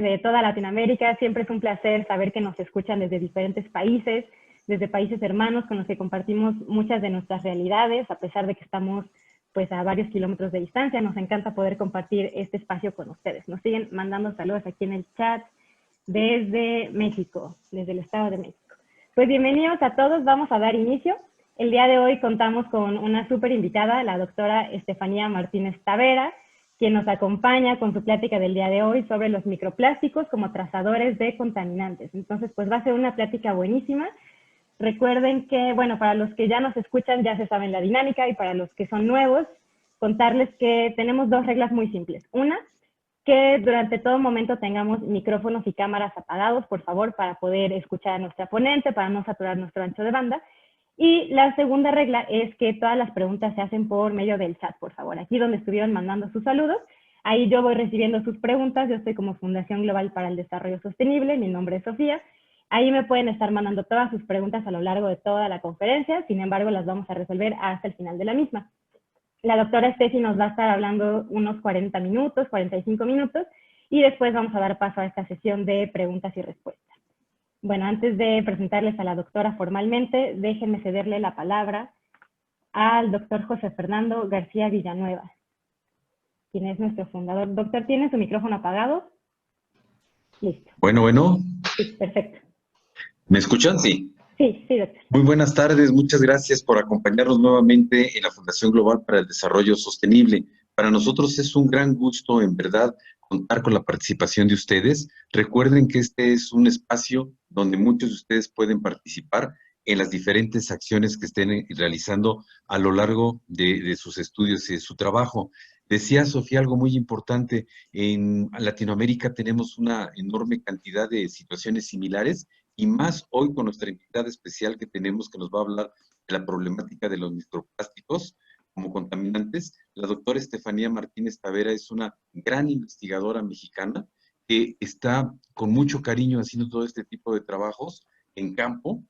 de toda Latinoamérica. Siempre es un placer saber que nos escuchan desde diferentes países, desde países hermanos con los que compartimos muchas de nuestras realidades, a pesar de que estamos pues a varios kilómetros de distancia. Nos encanta poder compartir este espacio con ustedes. Nos siguen mandando saludos aquí en el chat desde México, desde el Estado de México. Pues bienvenidos a todos, vamos a dar inicio. El día de hoy contamos con una súper invitada, la doctora Estefanía Martínez Tavera, quien nos acompaña con su plática del día de hoy sobre los microplásticos como trazadores de contaminantes. Entonces, pues va a ser una plática buenísima. Recuerden que, bueno, para los que ya nos escuchan ya se saben la dinámica, y para los que son nuevos, contarles que tenemos dos reglas muy simples. Una, que durante todo momento tengamos micrófonos y cámaras apagados, por favor, para poder escuchar a nuestra ponente, para no saturar nuestro ancho de banda. Y la segunda regla es que todas las preguntas se hacen por medio del chat, por favor. Aquí donde estuvieron mandando sus saludos, ahí yo voy recibiendo sus preguntas. Yo estoy como Fundación Global para el Desarrollo Sostenible, mi nombre es Sofía. Ahí me pueden estar mandando todas sus preguntas a lo largo de toda la conferencia, sin embargo las vamos a resolver hasta el final de la misma. La doctora Steffi nos va a estar hablando unos 40 minutos, 45 minutos, y después vamos a dar paso a esta sesión de preguntas y respuestas. Bueno, antes de presentarles a la doctora formalmente, déjenme cederle la palabra al doctor José Fernando García Villanueva, quien es nuestro fundador. Doctor, ¿tiene su micrófono apagado? Listo. Bueno. Sí, perfecto. ¿Me escuchan? Sí. Sí, doctor. Muy buenas tardes, muchas gracias por acompañarnos nuevamente en la Fundación Global para el Desarrollo Sostenible. Para nosotros es un gran gusto, en verdad, contar con la participación de ustedes. Recuerden que este es un espacio donde muchos de ustedes pueden participar en las diferentes acciones que estén realizando a lo largo de sus estudios y de su trabajo. Decía Sofía algo muy importante: en Latinoamérica tenemos una enorme cantidad de situaciones similares, y más hoy con nuestra invitada especial que tenemos, que nos va a hablar de la problemática de los microplásticos como contaminantes. La doctora Estefanía Martínez Tavera es una gran investigadora mexicana que está con mucho cariño haciendo todo este tipo de trabajos en campo,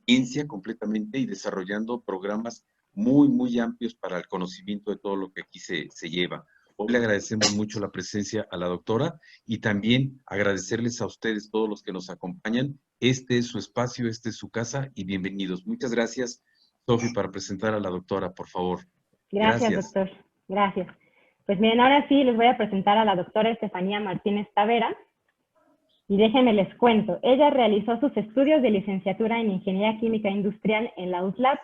ciencia completamente, y desarrollando programas muy amplios para el conocimiento de todo lo que aquí se lleva. Hoy le agradecemos mucho la presencia a la doctora, y también agradecerles a ustedes, todos los que nos acompañan. Este es su espacio, este es su casa, y bienvenidos. Muchas gracias, Sofi, para presentar a la doctora, por favor. Gracias, doctor. Gracias. Pues miren, ahora sí les voy a presentar a la doctora Estefanía Martínez Tavera. Y déjenme les cuento, ella realizó sus estudios de licenciatura en Ingeniería Química Industrial en la USLAP,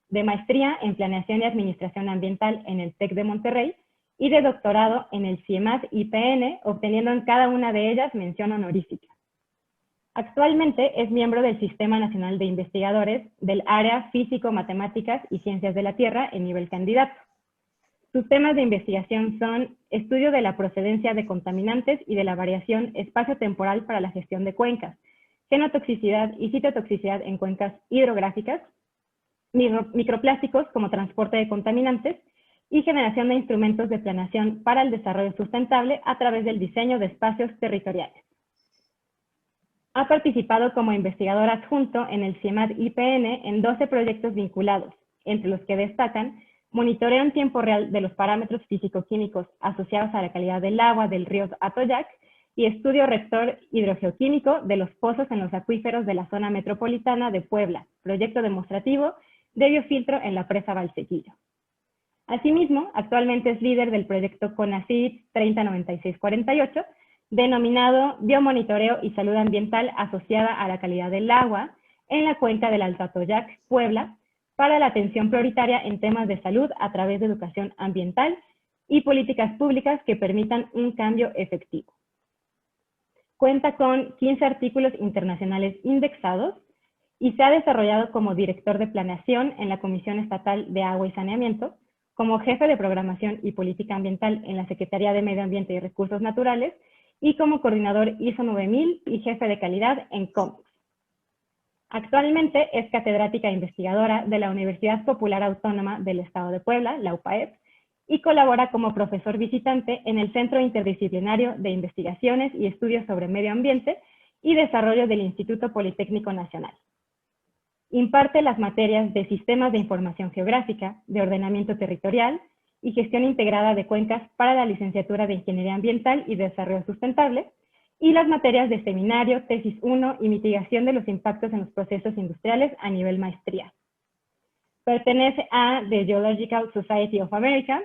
de maestría en Planeación y Administración Ambiental en el TEC de Monterrey, y de doctorado en el CIEMAT IPN, obteniendo en cada una de ellas mención honorífica. Actualmente es miembro del Sistema Nacional de Investigadores del área Físico-Matemáticas y Ciencias de la Tierra en nivel candidato. Sus temas de investigación son estudio de la procedencia de contaminantes y de la variación espacio-temporal para la gestión de cuencas, genotoxicidad y citotoxicidad en cuencas hidrográficas, microplásticos como transporte de contaminantes, y generación de instrumentos de planeación para el desarrollo sustentable a través del diseño de espacios territoriales. Ha participado como investigador adjunto en el CIEMAT IPN en 12 proyectos vinculados, entre los que destacan monitoreo en tiempo real de los parámetros físico-químicos asociados a la calidad del agua del río Atoyac y estudio rector hidrogeoquímico de los pozos en los acuíferos de la zona metropolitana de Puebla, proyecto demostrativo de biofiltro en la presa Valsequillo. Asimismo, actualmente es líder del proyecto CONACYT 309648, denominado Biomonitoreo y Salud Ambiental asociada a la calidad del agua en la cuenca del Alto Atoyac, Puebla, para la atención prioritaria en temas de salud a través de educación ambiental y políticas públicas que permitan un cambio efectivo. Cuenta con 15 artículos internacionales indexados y se ha desarrollado como director de planeación en la Comisión Estatal de Agua y Saneamiento, como jefe de programación y política ambiental en la Secretaría de Medio Ambiente y Recursos Naturales, y como coordinador ISO 9000 y jefe de calidad en COMEX. Actualmente es catedrática e investigadora de la Universidad Popular Autónoma del Estado de Puebla, la UPAEP, y colabora como profesor visitante en el Centro Interdisciplinario de Investigaciones y Estudios sobre Medio Ambiente y Desarrollo del Instituto Politécnico Nacional. Imparte las materias de Sistemas de Información Geográfica, de Ordenamiento Territorial y Gestión Integrada de Cuencas para la Licenciatura de Ingeniería Ambiental y Desarrollo Sustentable, y las materias de seminario, tesis 1 y mitigación de los impactos en los procesos industriales a nivel maestría. Pertenece a The Geological Society of America,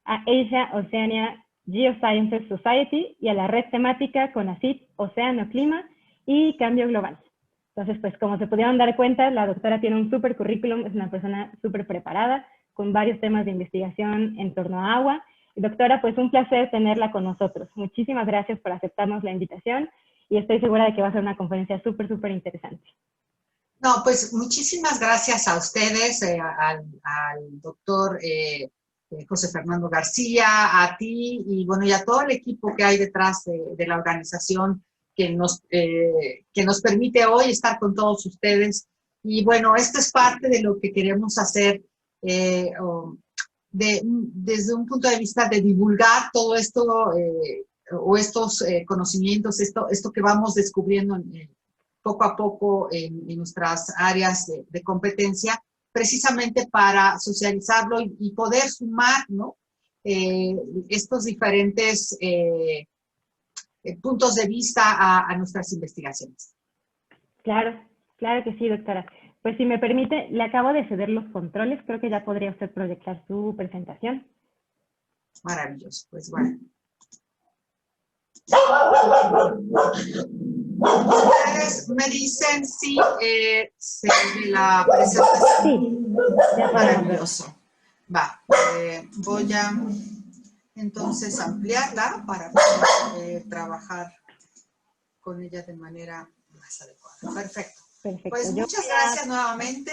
a Asia Oceania Geosciences Society y a la red temática CONACYT, Océano, Clima y Cambio Global. Entonces, pues como se pudieron dar cuenta, la doctora tiene un súper currículum, es una persona súper preparada, con varios temas de investigación en torno a agua. Y doctora, pues un placer tenerla con nosotros. Muchísimas gracias por aceptarnos la invitación y estoy segura de que va a ser una conferencia súper, súper interesante. No, pues muchísimas gracias a ustedes, al doctor José Fernando García, a ti y bueno, y a todo el equipo que hay detrás de la organización que nos permite hoy estar con todos ustedes. Y bueno, esto es parte de lo que queremos hacer desde un punto de vista de divulgar todo esto o estos conocimientos, esto que vamos descubriendo poco a poco en nuestras áreas de competencia, precisamente para socializarlo y poder sumar, ¿no? Estos diferentes puntos de vista a nuestras investigaciones. Claro, claro que sí, doctora. Pues si me permite, le acabo de ceder los controles, creo que ya podría usted proyectar su presentación. Maravilloso, pues bueno. Ustedes me dicen si se ve la presentación. Sí, ya maravilloso. Va, voy a entonces ampliarla para poder trabajar con ella de manera más adecuada. Perfecto. Perfecto. Pues muchas gracias nuevamente.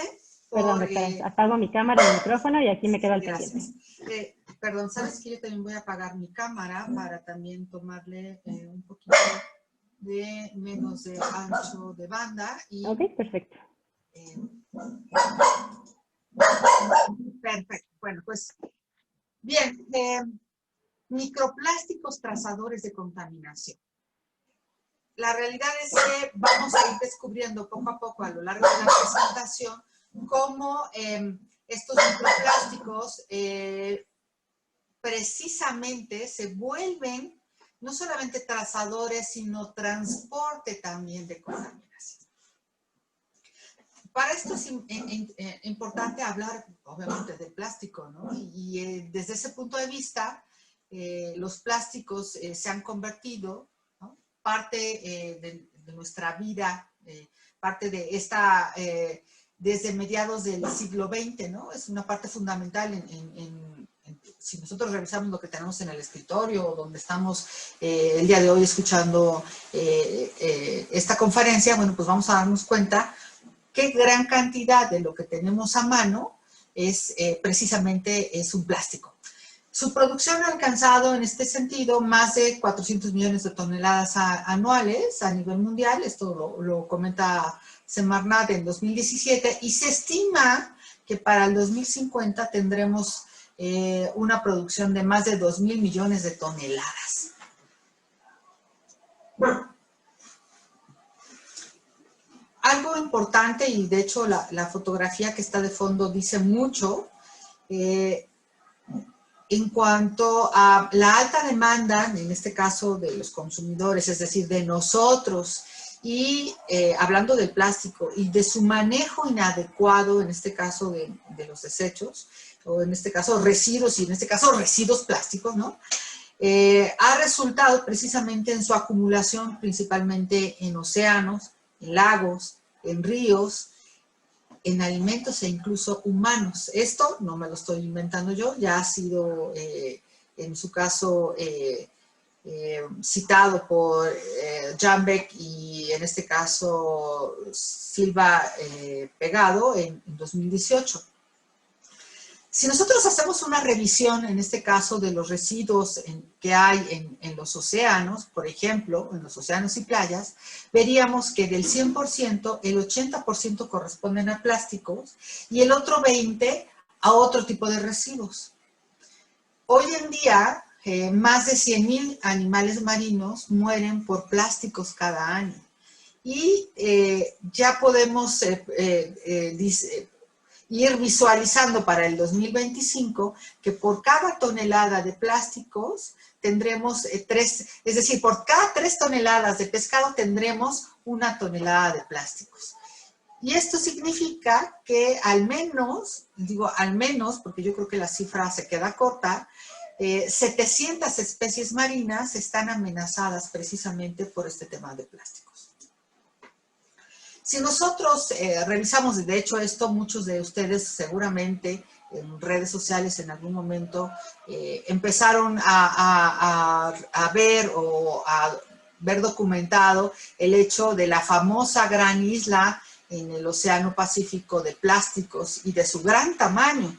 Perdón, doctora, apago mi cámara y el micrófono y aquí me quedo al pendiente. Perdón, sabes que yo también voy a apagar mi cámara para también tomarle un poquito de menos de ancho de banda. Y, ok, perfecto. Perfecto. Bueno, pues bien, microplásticos trazadores de contaminación. La realidad es que vamos a ir descubriendo poco a poco a lo largo de la presentación cómo estos microplásticos precisamente se vuelven no solamente trazadores, sino transporte también de contaminación. Para esto es importante hablar, obviamente, de plástico, ¿no? Y desde ese punto de vista, los plásticos se han convertido, ¿no? Parte de nuestra vida, parte de esta, desde mediados del siglo XX, ¿no? Es una parte fundamental si nosotros revisamos lo que tenemos en el escritorio o donde estamos el día de hoy escuchando esta conferencia, bueno, pues vamos a darnos cuenta qué gran cantidad de lo que tenemos a mano es precisamente es un plástico. Su producción ha alcanzado en este sentido más de 400 millones de toneladas anuales a nivel mundial, esto lo comenta Semarnat en 2017, y se estima que para el 2050 tendremos una producción de más de 2.000 millones de toneladas. Algo importante, y de hecho la fotografía que está de fondo dice mucho, en cuanto a la alta demanda, en este caso de los consumidores, es decir, de nosotros, y hablando del plástico y de su manejo inadecuado, en este caso de los desechos, o en este caso residuos, y en este caso residuos plásticos, ¿no? Ha resultado precisamente en su acumulación principalmente en océanos, en lagos, en ríos, en alimentos e incluso humanos. Esto no me lo estoy inventando yo, ya ha sido en su caso citado por Jambeck y en este caso Silva Pegado en 2018. Si nosotros hacemos una revisión, en este caso, de los residuos que hay en los océanos, por ejemplo, en los océanos y playas, veríamos que del 100%, el 80% corresponden a plásticos y el otro 20% a otro tipo de residuos. Hoy en día, más de 100.000 animales marinos mueren por plásticos cada año. Y ya podemos ir visualizando para el 2025 que por cada tonelada de plásticos tendremos 3, es decir, por cada 3 toneladas de pescado tendremos 1 tonelada de plásticos. Y esto significa que al menos, digo al menos, porque yo creo que la cifra se queda corta, 700 especies marinas están amenazadas precisamente por este tema de plásticos. Si nosotros revisamos, de hecho esto muchos de ustedes seguramente en redes sociales en algún momento empezaron a ver o a ver documentado el hecho de la famosa gran isla en el Océano Pacífico de plásticos y de su gran tamaño.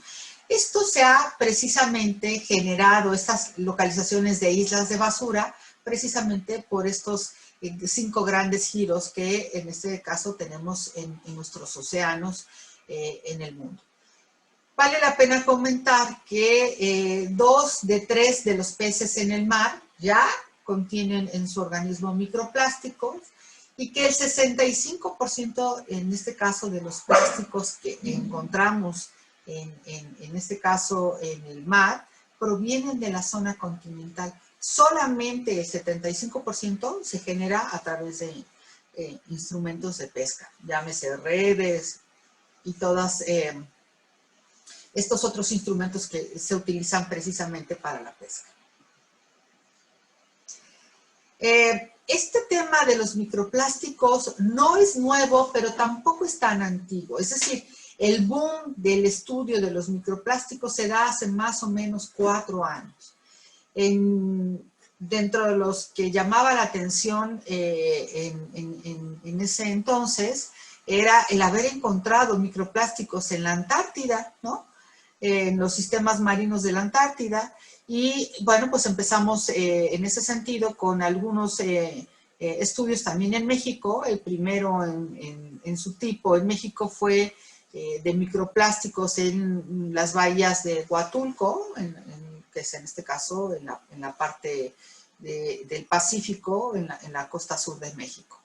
Esto se ha precisamente generado, estas localizaciones de islas de basura, precisamente por estos 5 grandes giros que en este caso tenemos en nuestros océanos en el mundo. Vale la pena comentar que 2 de 3 de los peces en el mar ya contienen en su organismo microplásticos y que el 65% en este caso de los plásticos que encontramos en este caso en el mar provienen de la zona continental. Solamente el 75% se genera a través de instrumentos de pesca, llámese redes y todas estos otros instrumentos que se utilizan precisamente para la pesca. Este tema de los microplásticos no es nuevo, pero tampoco es tan antiguo. Es decir, el boom del estudio de los microplásticos se da hace más o menos 4 años. Dentro de los que llamaba la atención en ese entonces, era el haber encontrado microplásticos en la Antártida, ¿no? En los sistemas marinos de la Antártida. Y bueno, pues empezamos en ese sentido con algunos estudios también en México. El primero en su tipo en México fue de microplásticos en las bahías de Huatulco, que es en este caso en la parte del Pacífico, en la costa sur de México.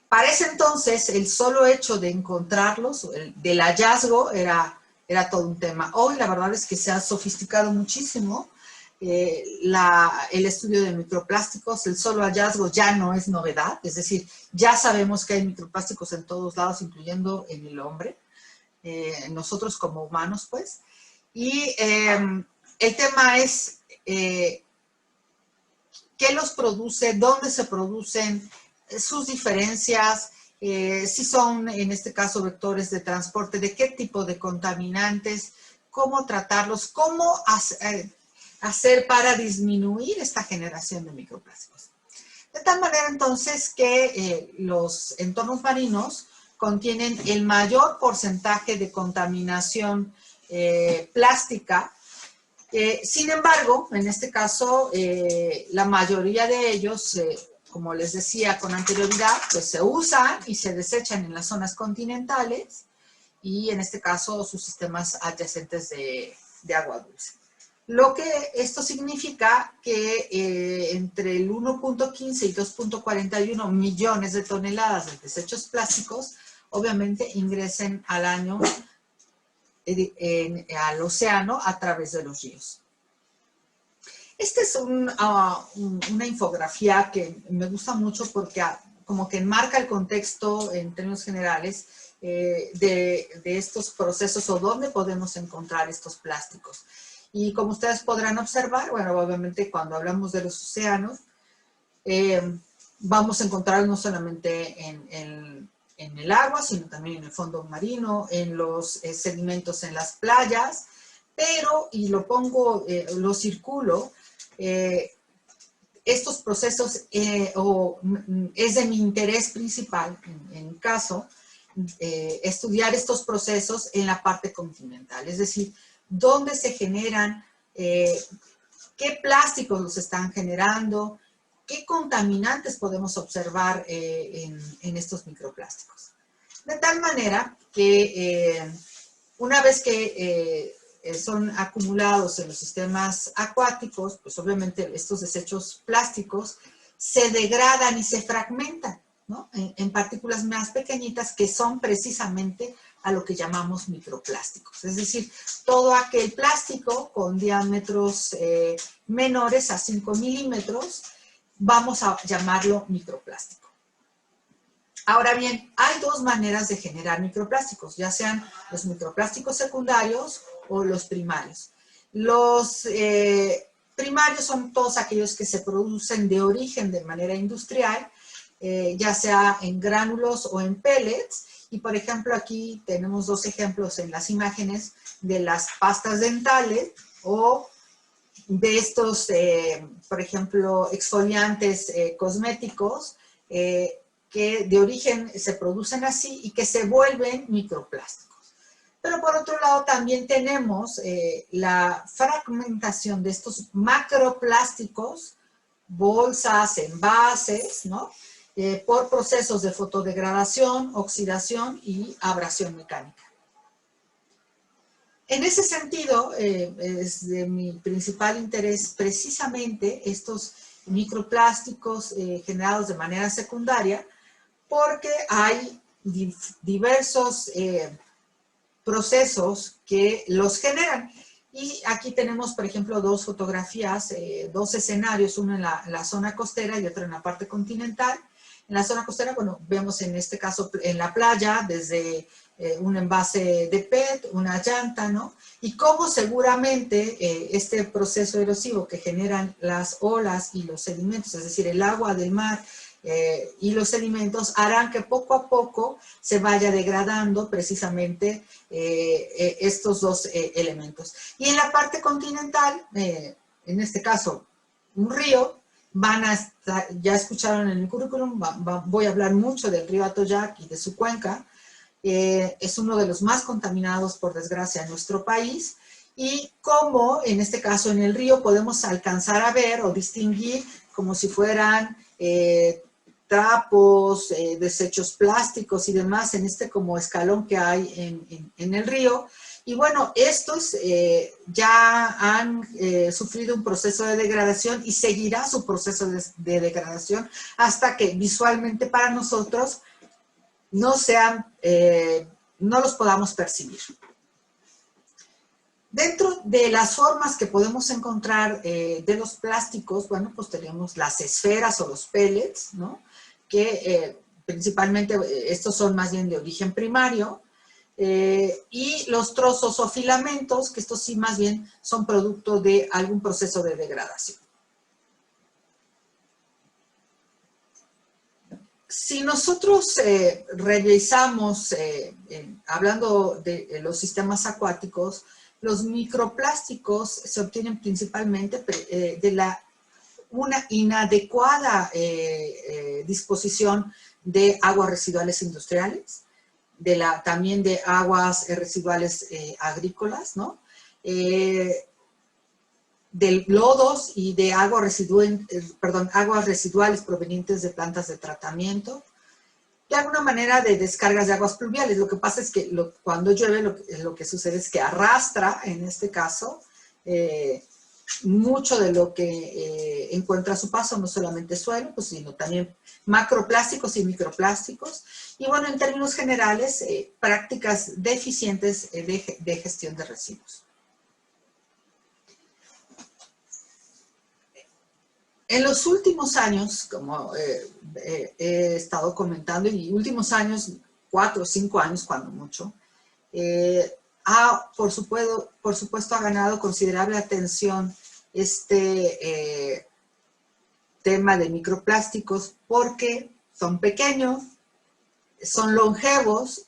Para ese entonces, el solo hecho de encontrarlos, del hallazgo, era todo un tema. Hoy la verdad es que se ha sofisticado muchísimo el estudio de microplásticos. El solo hallazgo ya no es novedad, es decir, ya sabemos que hay microplásticos en todos lados, incluyendo en el hombre, nosotros como humanos, pues. Y el tema es qué los produce, dónde se producen, sus diferencias, si son, en este caso, vectores de transporte, de qué tipo de contaminantes, cómo tratarlos, cómo hacer para disminuir esta generación de microplásticos. De tal manera, entonces, que los entornos marinos contienen el mayor porcentaje de contaminación plástica. Sin embargo, en este caso, la mayoría de ellos, como les decía con anterioridad, pues se usan y se desechan en las zonas continentales y en este caso sus sistemas adyacentes de agua dulce. Lo que esto significa que entre el 1.15 y 2.41 millones de toneladas de desechos plásticos obviamente ingresen al año al océano a través de los ríos. Esta es una infografía que me gusta mucho porque como que enmarca el contexto en términos generales de estos procesos o dónde podemos encontrar estos plásticos. Y como ustedes podrán observar, bueno, obviamente cuando hablamos de los océanos, vamos a encontrar no solamente en el agua, sino también en el fondo marino, en los sedimentos en las playas, pero, y lo circulo, estos procesos es de mi interés principal, en caso, estudiar estos procesos en la parte continental, es decir, dónde se generan, qué plásticos los están generando, qué contaminantes podemos observar en estos microplásticos. De tal manera que una vez que son acumulados en los sistemas acuáticos, pues obviamente estos desechos plásticos se degradan y se fragmentan, ¿no? En partículas más pequeñitas que son precisamente a lo que llamamos microplásticos. Es decir, todo aquel plástico con diámetros menores a 5 milímetros, vamos a llamarlo microplástico. Ahora bien, hay dos maneras de generar microplásticos, ya sean los microplásticos secundarios o los primarios. Los primarios son todos aquellos que se producen de origen de manera industrial, ya sea en gránulos o en pellets. Y por ejemplo, aquí tenemos dos ejemplos en las imágenes de las pastas dentales o de estos, por ejemplo, exfoliantes cosméticos que de origen se producen así y que se vuelven microplásticos. Pero por otro lado también tenemos la fragmentación de estos macroplásticos, bolsas, envases, ¿no? Por procesos de fotodegradación, oxidación y abrasión mecánica. En ese sentido, es de mi principal interés precisamente estos microplásticos generados de manera secundaria, porque hay diversos procesos que los generan. Y aquí tenemos, por ejemplo, dos fotografías, dos escenarios, uno en la zona costera y otro en la parte continental. En la zona costera, bueno, vemos en este caso en la playa, desde un envase de PET, una llanta, ¿no? Y cómo seguramente este proceso erosivo que generan las olas y los sedimentos, es decir, el agua del mar y los sedimentos, harán que poco a poco se vaya degradando precisamente estos dos elementos. Y en la parte continental, en este caso, un río, van a estar, ya escucharon en el currículum, voy a hablar mucho del río Atoyac y de su cuenca. Es uno de los más contaminados, por desgracia, en nuestro país, y cómo, en este caso, en el río podemos alcanzar a ver o distinguir como si fueran trapos, desechos plásticos y demás, en este como escalón que hay en el río. Y bueno, estos ya han sufrido un proceso de degradación y seguirá su proceso de degradación hasta que visualmente para nosotros no los podamos percibir. Dentro de las formas que podemos encontrar de los plásticos, bueno, pues tenemos las esferas o los pellets, ¿no? Que principalmente estos son más bien de origen primario, y los trozos o filamentos, que estos sí más bien son producto de algún proceso de degradación. Si nosotros revisamos, hablando de los sistemas acuáticos, los microplásticos se obtienen principalmente de una inadecuada disposición de aguas residuales industriales, también de aguas residuales agrícolas, ¿no? De lodos y de aguas residuales provenientes de plantas de tratamiento, de alguna manera de descargas de aguas pluviales. Lo que pasa es que cuando llueve lo que sucede es que arrastra, en este caso, mucho de lo que encuentra a su paso, no solamente suelo, pues, sino también macroplásticos y microplásticos. Y bueno, en términos generales, prácticas deficientes de gestión de residuos. En los últimos años, como he estado comentando, y últimos años, 4 o 5 años cuando mucho, por supuesto ha ganado considerable atención este tema de microplásticos porque son pequeños, son longevos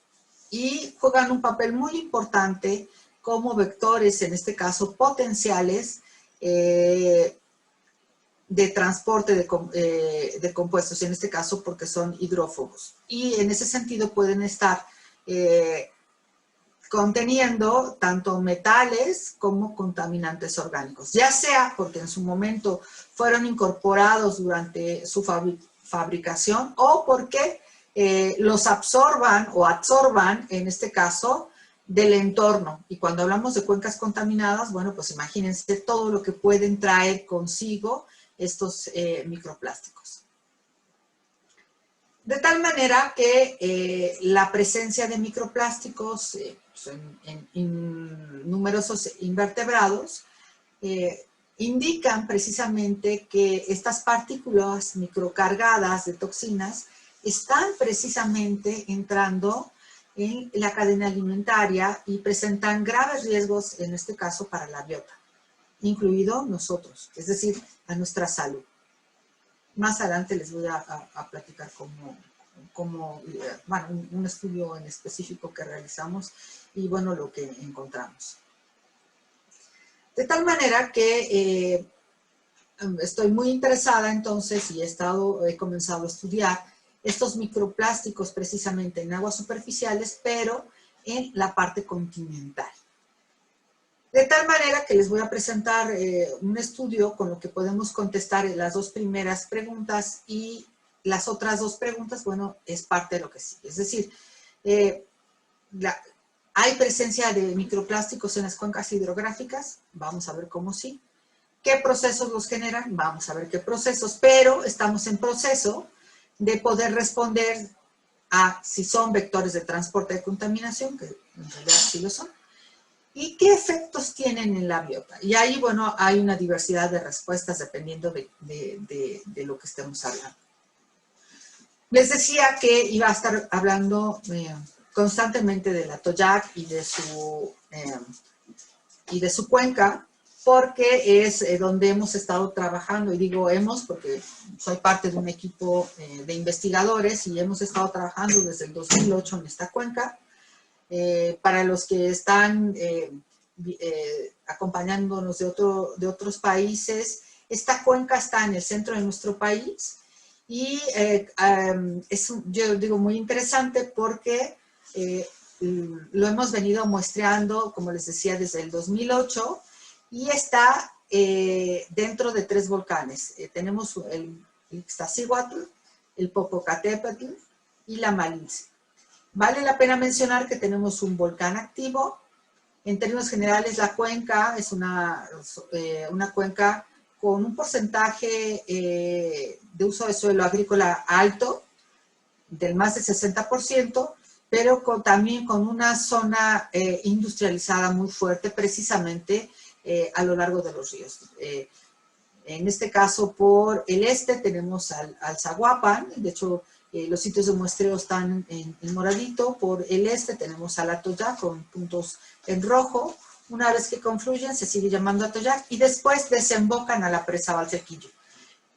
y juegan un papel muy importante como vectores, en este caso potenciales, de transporte de compuestos, en este caso porque son hidrófobos. Y en ese sentido pueden estar conteniendo tanto metales como contaminantes orgánicos, ya sea porque en su momento fueron incorporados durante su fabricación o porque los absorban o adsorban, en este caso, del entorno. Y cuando hablamos de cuencas contaminadas, bueno, pues imagínense todo lo que pueden traer consigo estos microplásticos. De tal manera que la presencia de microplásticos en numerosos invertebrados indican precisamente que estas partículas microcargadas de toxinas están precisamente entrando en la cadena alimentaria y presentan graves riesgos, en este caso, para la biota, incluido nosotros, es decir, a nuestra salud. Más adelante les voy a platicar bueno, un estudio en específico que realizamos y, bueno, lo que encontramos. De tal manera que estoy muy interesada entonces y he comenzado a estudiar estos microplásticos precisamente en aguas superficiales, pero en la parte continental. De tal manera que les voy a presentar un estudio con lo que podemos contestar las dos primeras preguntas y las otras dos preguntas, bueno, es parte de lo que sigue. Es decir, ¿hay presencia de microplásticos en las cuencas hidrográficas? Vamos a ver cómo sí. ¿Qué procesos los generan? Vamos a ver qué procesos, pero estamos en proceso de poder responder a si son vectores de transporte de contaminación, que en realidad sí lo son, y qué efectos tienen en la biota. Y ahí, bueno, hay una diversidad de respuestas dependiendo de lo que estemos hablando. Les decía que iba a estar hablando constantemente del Atoyac y de su cuenca, porque es donde hemos estado trabajando, y digo hemos porque soy parte de un equipo de investigadores y hemos estado trabajando desde el 2008 en esta cuenca. Para los que están acompañándonos de otros países, esta cuenca está en el centro de nuestro país y es, yo digo, muy interesante porque lo hemos venido muestreando, como les decía, desde el 2008 y está dentro de 3 volcanes. Tenemos el Iztaccíhuatl, el Popocatépetl y la Malinche. Vale la pena mencionar que tenemos un volcán activo. En términos generales, la cuenca es una cuenca con un porcentaje de uso de suelo agrícola alto, del más del 60%, pero también con una zona industrializada muy fuerte, precisamente a lo largo de los ríos. En este caso, por el este tenemos al Zaguapan, de hecho, los sitios de muestreo están en moradito. Por el este tenemos al Atoyac con puntos en rojo. Una vez que confluyen se sigue llamando Atoyac y después desembocan a la presa Valsequillo.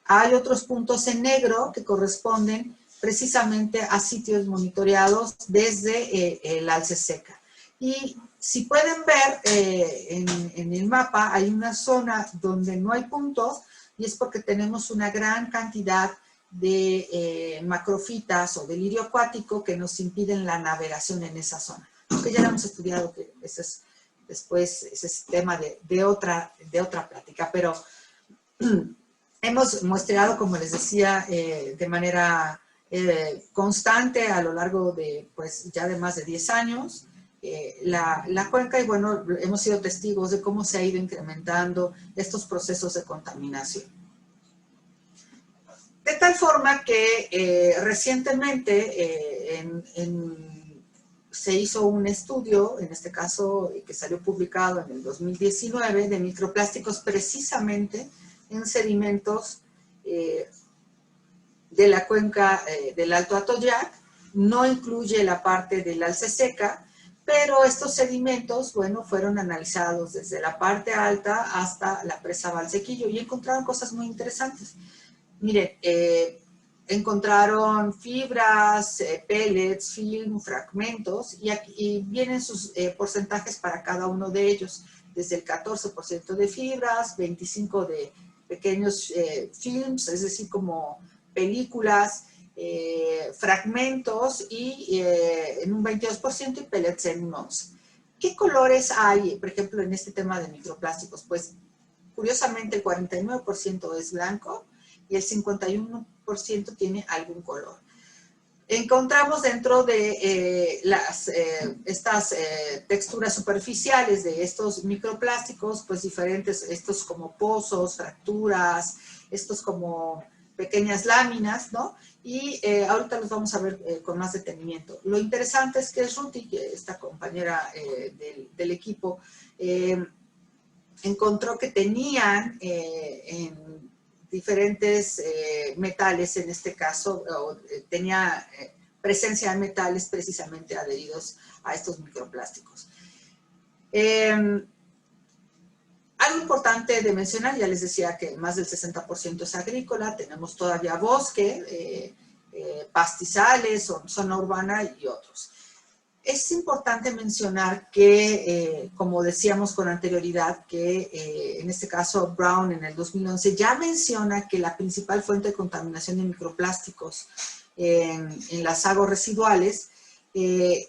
Hay otros puntos en negro que corresponden precisamente a sitios monitoreados desde el Alce Seca. Y si pueden ver en el mapa hay una zona donde no hay puntos y es porque tenemos una gran cantidad de macrofitas o de lirio acuático que nos impiden la navegación en esa zona. Aunque ya lo hemos estudiado, que ese es tema de otra plática, pero hemos muestreado, como les decía, de manera constante a lo largo de, pues, ya de más de 10 años, la cuenca, y bueno, hemos sido testigos de cómo se ha ido incrementando estos procesos de contaminación. De tal forma que recientemente se hizo un estudio, en este caso que salió publicado en el 2019, de microplásticos precisamente en sedimentos de la cuenca del Alto Atoyac. No incluye la parte del Alce Seca, pero estos sedimentos, bueno, fueron analizados desde la parte alta hasta la presa Valsequillo y encontraron cosas muy interesantes. Miren, encontraron fibras, pellets, film, fragmentos, y vienen sus porcentajes para cada uno de ellos, desde el 14% de fibras, 25% de pequeños films, es decir, como películas, fragmentos, y en un 22% y pellets en un 11%. ¿Qué colores hay, por ejemplo, en este tema de microplásticos? Pues, curiosamente, el 49% es blanco, y el 51% tiene algún color. Encontramos dentro de estas texturas superficiales de estos microplásticos, pues diferentes, estos como pozos, fracturas, estos como pequeñas láminas, ¿no? Y ahorita los vamos a ver con más detenimiento. Lo interesante es que Ruti, esta compañera del equipo, encontró que tenían en diferentes metales, en este caso, tenía presencia de metales precisamente adheridos a estos microplásticos. Algo importante de mencionar, ya les decía que más del 60% es agrícola, tenemos todavía bosque, pastizales, zona urbana y otros. Es importante mencionar que, como decíamos con anterioridad, que en este caso Brown en el 2011 ya menciona que la principal fuente de contaminación de microplásticos en las aguas residuales, de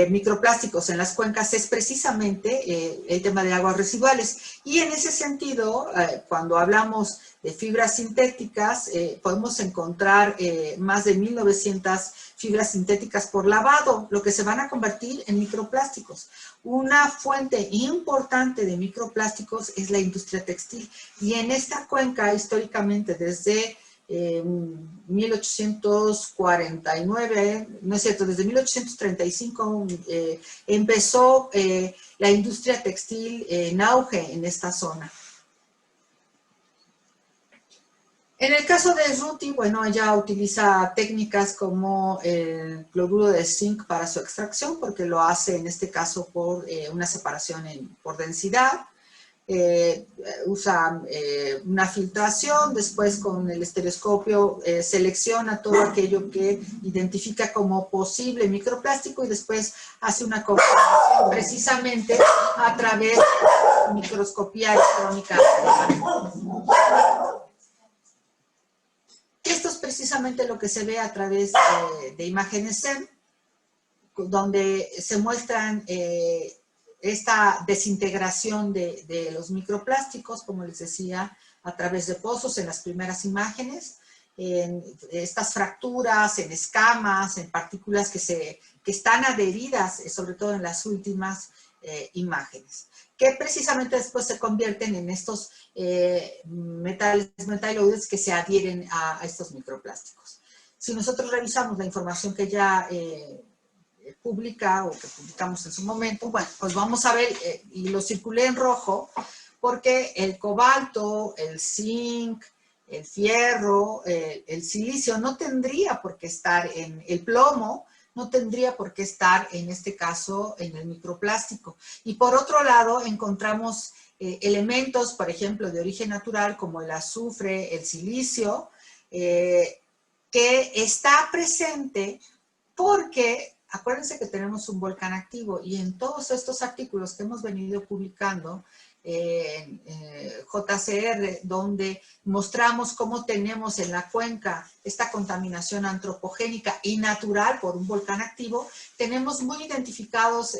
microplásticos en las cuencas es precisamente el tema de aguas residuales. Y en ese sentido, cuando hablamos de fibras sintéticas, podemos encontrar más de 1.900 fibras sintéticas por lavado, lo que se van a convertir en microplásticos. Una fuente importante de microplásticos es la industria textil. Y en esta cuenca, históricamente, desde 1849, no es cierto, desde 1835 empezó la industria textil en auge en esta zona. En el caso de Ruti, bueno, ella utiliza técnicas como el cloruro de zinc para su extracción, porque lo hace en este caso por una separación por densidad. Usa una filtración, después con el estereoscopio selecciona todo aquello que identifica como posible microplástico y después hace una confirmación precisamente a través de microscopía electrónica. Esto es precisamente lo que se ve a través de imágenes SEM, donde se muestran esta desintegración de los microplásticos, como les decía, a través de pozos en las primeras imágenes, en estas fracturas, en escamas, en partículas que están adheridas, sobre todo en las últimas imágenes, que precisamente después se convierten en estos metalloides que se adhieren a estos microplásticos. Si nosotros revisamos la información que ya publica o que publicamos en su momento, bueno, pues vamos a ver, y lo circulé en rojo, porque el cobalto, el zinc, el fierro, el silicio no tendría por qué estar en el plomo, no tendría por qué estar en este caso en el microplástico. Y por otro lado encontramos elementos, por ejemplo, de origen natural como el azufre, el silicio, que está presente porque acuérdense que tenemos un volcán activo y en todos estos artículos que hemos venido publicando en JCR, donde mostramos cómo tenemos en la cuenca esta contaminación antropogénica y natural por un volcán activo, tenemos muy identificados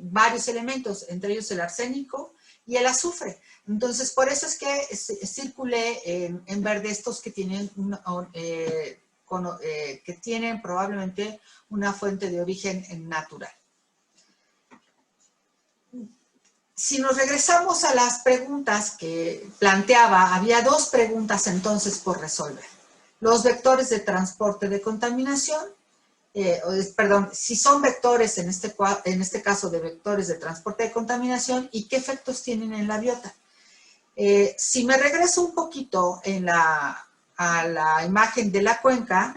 varios elementos, entre ellos el arsénico y el azufre. Entonces, por eso es que circulé en verde estos que tienen que tienen probablemente una fuente de origen natural. Si nos regresamos a las preguntas que planteaba, había dos preguntas entonces por resolver. Los vectores de transporte de contaminación, perdón, si son vectores, en este caso de vectores de transporte de contaminación, y qué efectos tienen en la biota. Si me regreso un poquito a la imagen de la cuenca,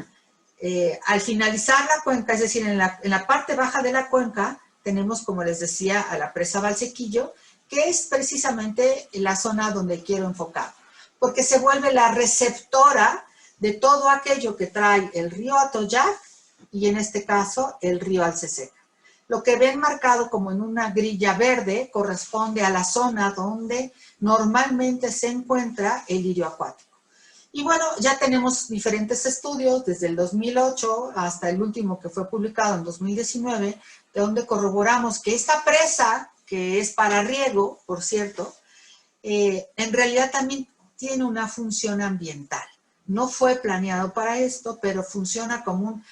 al finalizar la cuenca, es decir, en la parte baja de la cuenca, tenemos, como les decía, a la presa Valsequillo, que es precisamente la zona donde quiero enfocar, porque se vuelve la receptora de todo aquello que trae el río Atoyac y en este caso el río Alceseca. Lo que ven marcado como en una grilla verde corresponde a la zona donde normalmente se encuentra el lirio acuático. Y bueno, ya tenemos diferentes estudios desde el 2008 hasta el último que fue publicado en 2019, de donde corroboramos que esta presa, que es para riego, por cierto, en realidad también tiene una función ambiental. No fue planeado para esto, pero funciona como un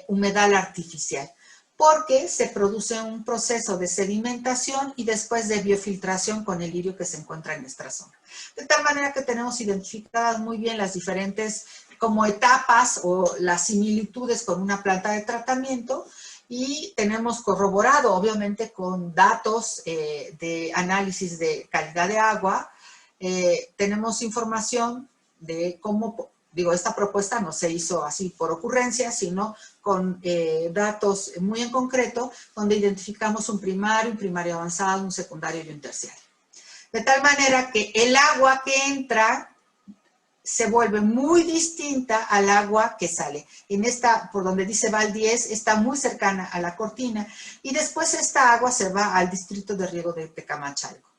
humedal artificial. porque se produce un proceso de sedimentación y después de biofiltración con el lirio que se encuentra en nuestra zona. De tal manera que tenemos identificadas muy bien las diferentes como etapas o las similitudes con una planta de tratamiento, y tenemos corroborado, obviamente, con datos de análisis de calidad de agua. Tenemos información de cómo, digo, esta propuesta no se hizo así por ocurrencia, sino con datos muy en concreto, donde identificamos un primario avanzado, un secundario y un terciario. De tal manera que el agua que entra se vuelve muy distinta al agua que sale. En esta, por donde dice Val 10, está muy cercana a la cortina, y después esta agua se va al distrito de riego de Tecamachalco.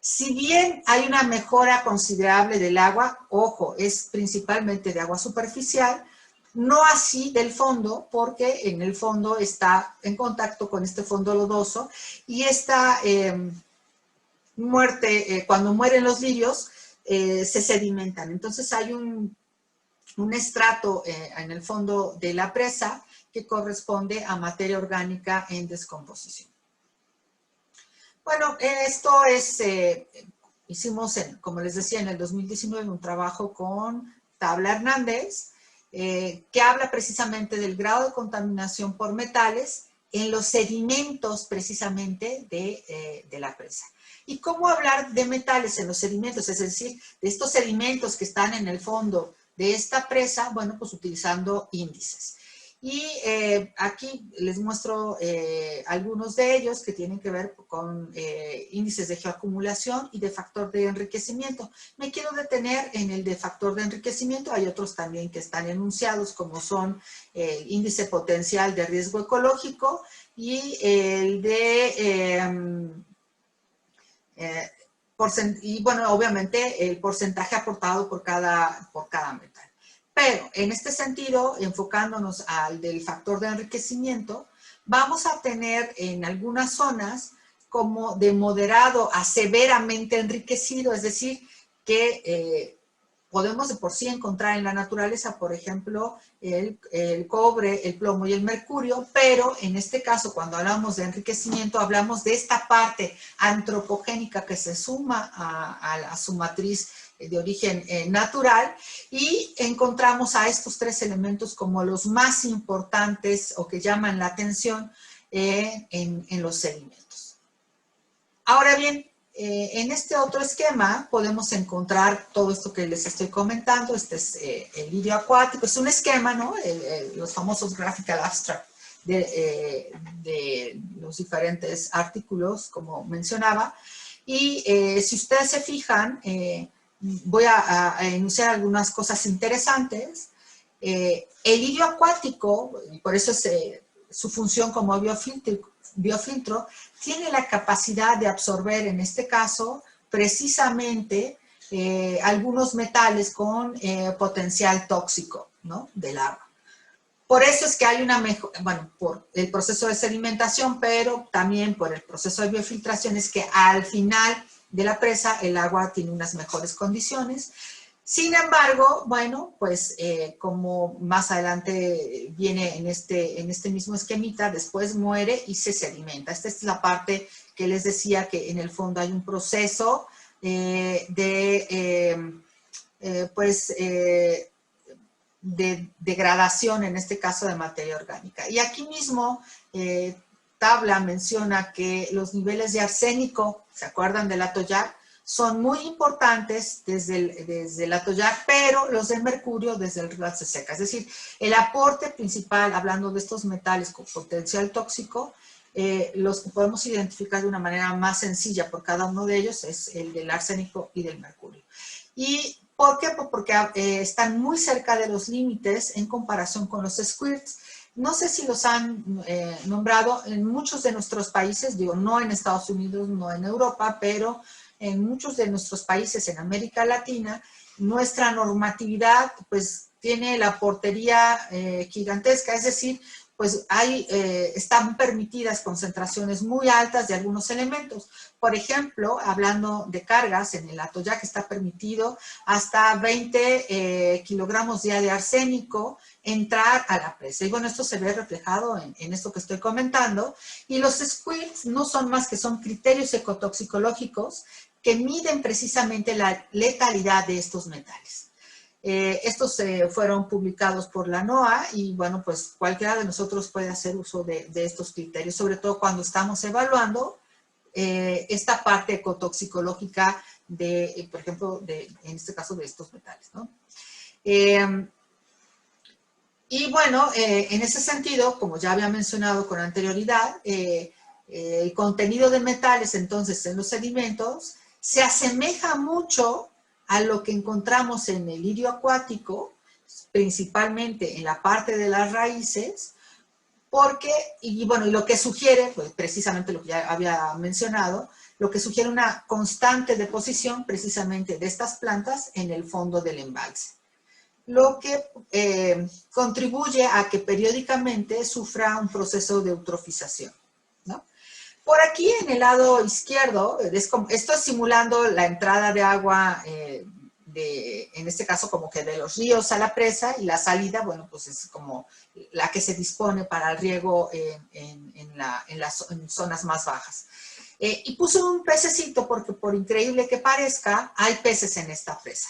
Si bien hay una mejora considerable del agua, ojo, es principalmente de agua superficial, no así del fondo, porque en el fondo está en contacto con este fondo lodoso, y esta muerte, cuando mueren los lirios, se sedimentan. Entonces hay un estrato en el fondo de la presa que corresponde a materia orgánica en descomposición. Bueno, esto es, hicimos, como les decía, en el 2019 un trabajo con Tabla Hernández, que habla precisamente del grado de contaminación por metales en los sedimentos precisamente de la presa. ¿Y cómo hablar de metales en los sedimentos? Es decir, de estos sedimentos que están en el fondo de esta presa, bueno, pues utilizando índices. Y aquí les muestro algunos de ellos que tienen que ver con índices de geoacumulación y de factor de enriquecimiento. Me quiero detener en el de factor de enriquecimiento. Hay otros también que están enunciados, como son el índice potencial de riesgo ecológico y el de... y bueno, obviamente el porcentaje aportado por cada metal. Pero en este sentido, enfocándonos al del factor de enriquecimiento, vamos a tener en algunas zonas como de moderado a severamente enriquecido, es decir, que podemos de por sí encontrar en la naturaleza, por ejemplo, el cobre, el plomo y el mercurio, pero en este caso, cuando hablamos de enriquecimiento, hablamos de esta parte antropogénica que se suma a su matriz de origen natural, y encontramos a estos tres elementos como los más importantes o que llaman la atención en los sedimentos. Ahora bien, en este otro esquema podemos encontrar todo esto que les estoy comentando. Este es el lirio acuático, es un esquema, ¿no? Los famosos graphical abstract de los diferentes artículos, como mencionaba. Y si ustedes se fijan, voy a enunciar algunas cosas interesantes. El lirio acuático, y por eso es su función como biofiltro, tiene la capacidad de absorber, en este caso, precisamente algunos metales con potencial tóxico, ¿no?, del agua. Por eso es que hay una mejora, bueno, por el proceso de sedimentación, pero también por el proceso de biofiltración, es que al final de la presa el agua tiene unas mejores condiciones. Sin embargo, bueno, pues como más adelante viene en este mismo esquemita, después muere y se sedimenta. Esta es la parte que les decía, que en el fondo hay un proceso de degradación, en este caso de materia orgánica. Y aquí mismo, Tabla menciona que los niveles de arsénico, ¿se acuerdan del Atoyac?, son muy importantes desde el Atoyac, pero los de mercurio desde el río Alceseca. Es decir, el aporte principal, hablando de estos metales con potencial tóxico, los que podemos identificar de una manera más sencilla por cada uno de ellos es el del arsénico y del mercurio. ¿Y por qué? Pues porque están muy cerca de los límites en comparación con los squirts. No sé si los han nombrado en muchos de nuestros países, digo, no en Estados Unidos, no en Europa, pero en muchos de nuestros países en América Latina, nuestra normatividad pues tiene la portería gigantesca, es decir, pues están permitidas concentraciones muy altas de algunos elementos. Por ejemplo, hablando de cargas, en el atoyac está permitido hasta 20 kilogramos ya de arsénico entrar a la presa. Y bueno, esto se ve reflejado en esto que estoy comentando. Y los SQUILs no son más que son criterios ecotoxicológicos que miden precisamente la letalidad de estos metales. Estos fueron publicados por la NOAA y bueno, pues cualquiera de nosotros puede hacer uso de estos criterios, sobre todo cuando estamos evaluando esta parte ecotoxicológica de, por ejemplo, en este caso de estos metales, ¿no? Y bueno, en ese sentido, como ya había mencionado con anterioridad, el contenido de metales entonces en los sedimentos se asemeja mucho a lo que encontramos en el lirio acuático, principalmente en la parte de las raíces, porque, y bueno, y lo que sugiere, pues precisamente lo que ya había mencionado, lo que sugiere una constante deposición precisamente de estas plantas en el fondo del embalse, lo que contribuye a que periódicamente sufra un proceso de eutrofización, ¿no? Por aquí en el lado izquierdo, esto es simulando la entrada de agua, en este caso como que de los ríos a la presa, y la salida, bueno, pues es como la que se dispone para el riego en zonas más bajas. Y puse un pececito porque por increíble que parezca, hay peces en esta presa.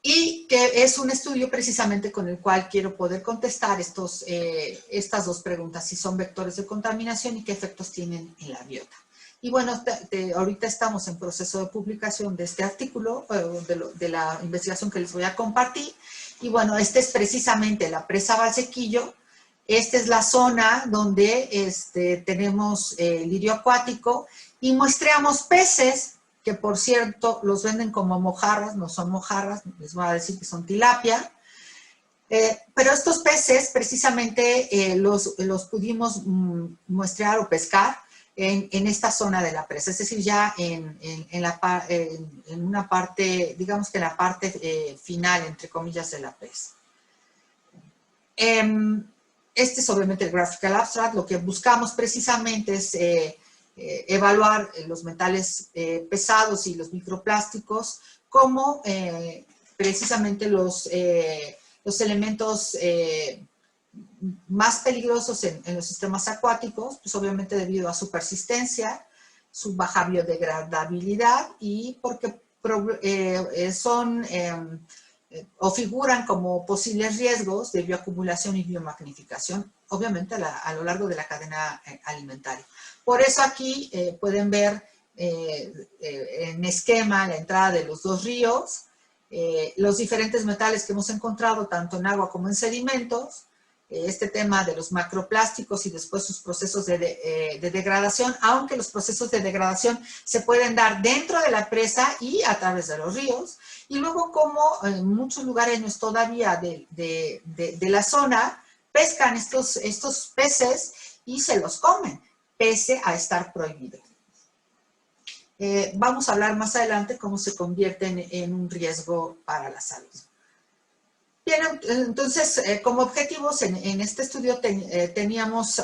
Y que es un estudio precisamente con el cual quiero poder contestar estas dos preguntas, si son vectores de contaminación y qué efectos tienen en la biota. Y bueno, ahorita estamos en proceso de publicación de este artículo, de la investigación que les voy a compartir. Y bueno, este es precisamente la presa Valsequillo. Esta es la zona donde tenemos lirio acuático y muestreamos peces, que por cierto los venden como mojarras, no son mojarras, les voy a decir que son tilapia. Pero estos peces precisamente los pudimos muestrear o pescar en esta zona de la presa, es decir, ya en una parte, digamos que en la parte final, entre comillas, de la presa. Este es obviamente el Graphical Abstract. Lo que buscamos precisamente es evaluar los metales pesados y los microplásticos como precisamente los elementos más peligrosos en los sistemas acuáticos, pues obviamente debido a su persistencia, su baja biodegradabilidad y porque son o figuran como posibles riesgos de bioacumulación y biomagnificación, obviamente a lo largo de la cadena alimentaria. Por eso aquí pueden ver en esquema la entrada de los dos ríos, los diferentes metales que hemos encontrado tanto en agua como en sedimentos, este tema de los macroplásticos y después sus procesos de degradación, aunque los procesos de degradación se pueden dar dentro de la presa y a través de los ríos, y luego como en muchos lugareños todavía de la zona pescan estos peces y se los comen, pese a estar prohibido. Vamos a hablar más adelante cómo se convierten en un riesgo para la salud. Bien, entonces, como objetivos en este estudio tenemos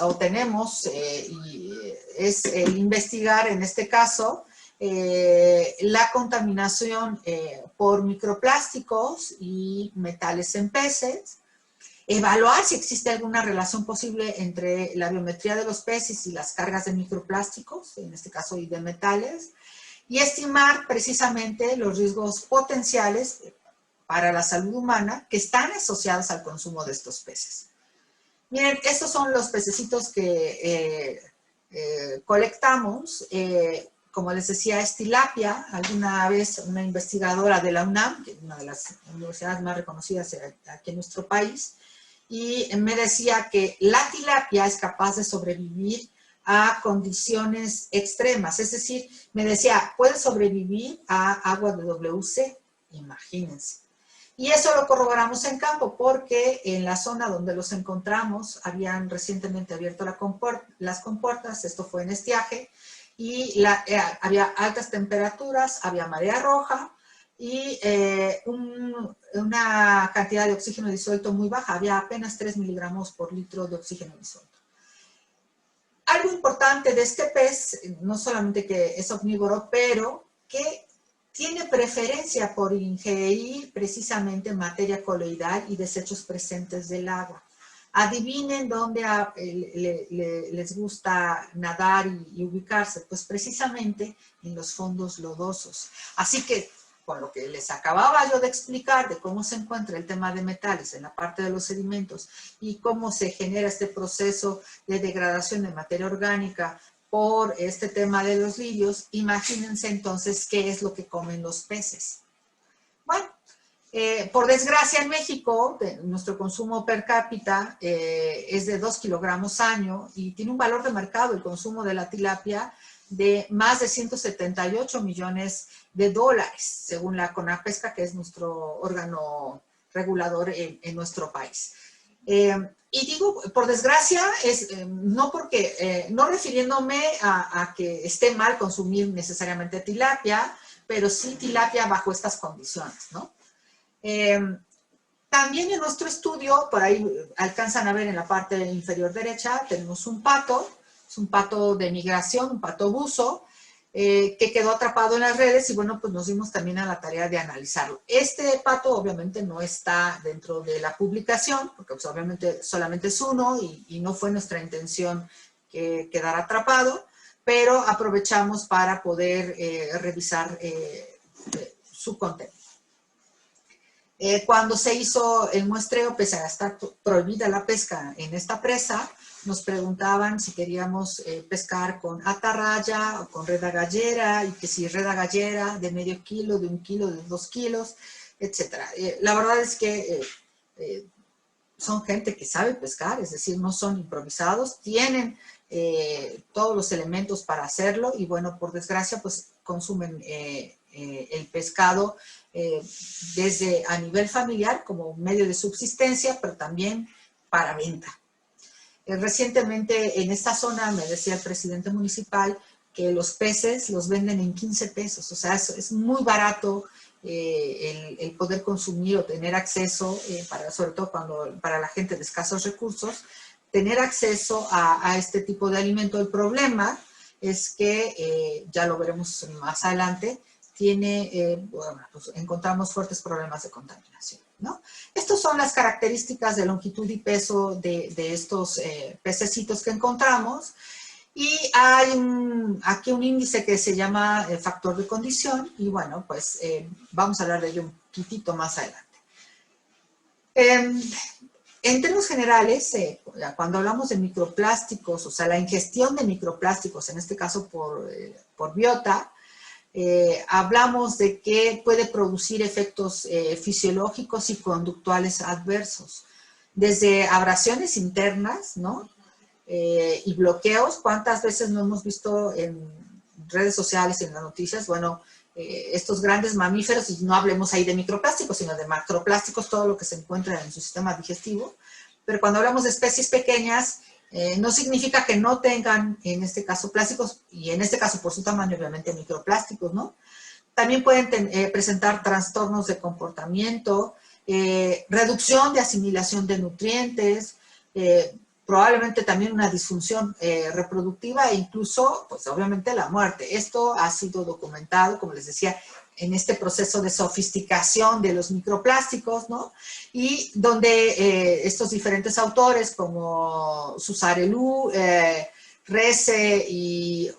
investigar en este caso la contaminación por microplásticos y metales en peces, evaluar si existe alguna relación posible entre la biometría de los peces y las cargas de microplásticos, en este caso y de metales, y estimar precisamente los riesgos potenciales para la salud humana que están asociados al consumo de estos peces. Miren, estos son los pececitos que colectamos. Como les decía, es tilapia. Alguna vez una investigadora de la UNAM, que es una de las universidades más reconocidas aquí en nuestro país, y me decía que la tilapia es capaz de sobrevivir a condiciones extremas. Es decir, me decía, puede sobrevivir a agua de WC, imagínense. Y eso lo corroboramos en campo porque en la zona donde los encontramos habían recientemente abierto las compuertas, esto fue en estiaje, y había altas temperaturas, había marea roja, y una cantidad de oxígeno disuelto muy baja, había apenas 3 miligramos por litro de oxígeno disuelto. Algo importante de este pez, no solamente que es omnívoro, pero que tiene preferencia por ingerir precisamente materia coloidal y desechos presentes del agua. Adivinen dónde les gusta nadar y ubicarse, pues precisamente en los fondos lodosos. Así que, con lo que les acababa yo de explicar de cómo se encuentra el tema de metales en la parte de los sedimentos y cómo se genera este proceso de degradación de materia orgánica por este tema de los lirios, imagínense entonces qué es lo que comen los peces. Bueno, por desgracia en México, nuestro consumo per cápita es de 2 kilogramos año y tiene un valor de mercado el consumo de la tilapia de más de 178 millones de dólares, según la CONAPESCA, que es nuestro órgano regulador en nuestro país. Y digo, por desgracia, no refiriéndome a que esté mal consumir necesariamente tilapia, pero sí tilapia bajo estas condiciones, ¿no? También en nuestro estudio, por ahí alcanzan a ver en la parte inferior derecha, tenemos un pato, es un pato de migración, un pato buzo, que quedó atrapado en las redes y bueno, pues nos dimos también a la tarea de analizarlo. Este pato obviamente no está dentro de la publicación, porque pues, obviamente solamente es uno y no fue nuestra intención que quedara atrapado, pero aprovechamos para poder revisar su contenido. Cuando se hizo el muestreo, pese a estar prohibida la pesca en esta presa, nos preguntaban si queríamos pescar con atarraya o con red agallera, y que si red agallera de medio kilo, de 1 kilo, de 2 kilos, etc. La verdad es que son gente que sabe pescar, es decir, no son improvisados, tienen todos los elementos para hacerlo y bueno, por desgracia, pues consumen el pescado desde a nivel familiar como medio de subsistencia, pero también para venta. Recientemente en esta zona me decía el presidente municipal que los peces los venden en 15 pesos, o sea, es muy barato el poder consumir o tener acceso, sobre todo para la gente de escasos recursos, tener acceso a este tipo de alimento. El problema es que, ya lo veremos más adelante, bueno, pues encontramos fuertes problemas de contaminación, ¿no? Estas son las características de longitud y peso de estos pececitos que encontramos. Y hay aquí un índice que se llama factor de condición y bueno, pues vamos a hablar de ello un poquitito más adelante. En términos generales, cuando hablamos de microplásticos, o sea, la ingestión de microplásticos, en este caso por biota, hablamos de que puede producir efectos fisiológicos y conductuales adversos, desde abrasiones internas, ¿no? Y bloqueos. ¿Cuántas veces no hemos visto en redes sociales y en las noticias? Bueno, estos grandes mamíferos, y no hablemos ahí de microplásticos, sino de macroplásticos, todo lo que se encuentra en su sistema digestivo. Pero cuando hablamos de especies pequeñas, no significa que no tengan, en este caso, plásticos, y en este caso, por su tamaño, obviamente, microplásticos, ¿no? También pueden presentar trastornos de comportamiento, reducción de asimilación de nutrientes, probablemente también una disfunción reproductiva e incluso, pues obviamente, la muerte. Esto ha sido documentado, como les decía, en este proceso de sofisticación de los microplásticos, ¿no? Y donde estos diferentes autores como Susarelú, Rece y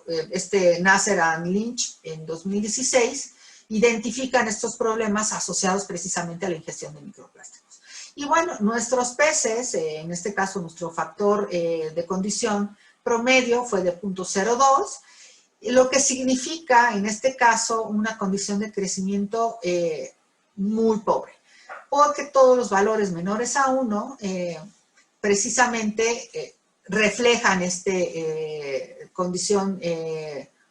Nasser and Lynch en 2016 identifican estos problemas asociados precisamente a la ingestión de microplásticos. Y bueno, nuestros peces, en este caso nuestro factor de condición promedio fue de 0.02, lo que significa en este caso una condición de crecimiento muy pobre, porque todos los valores menores a 1 precisamente reflejan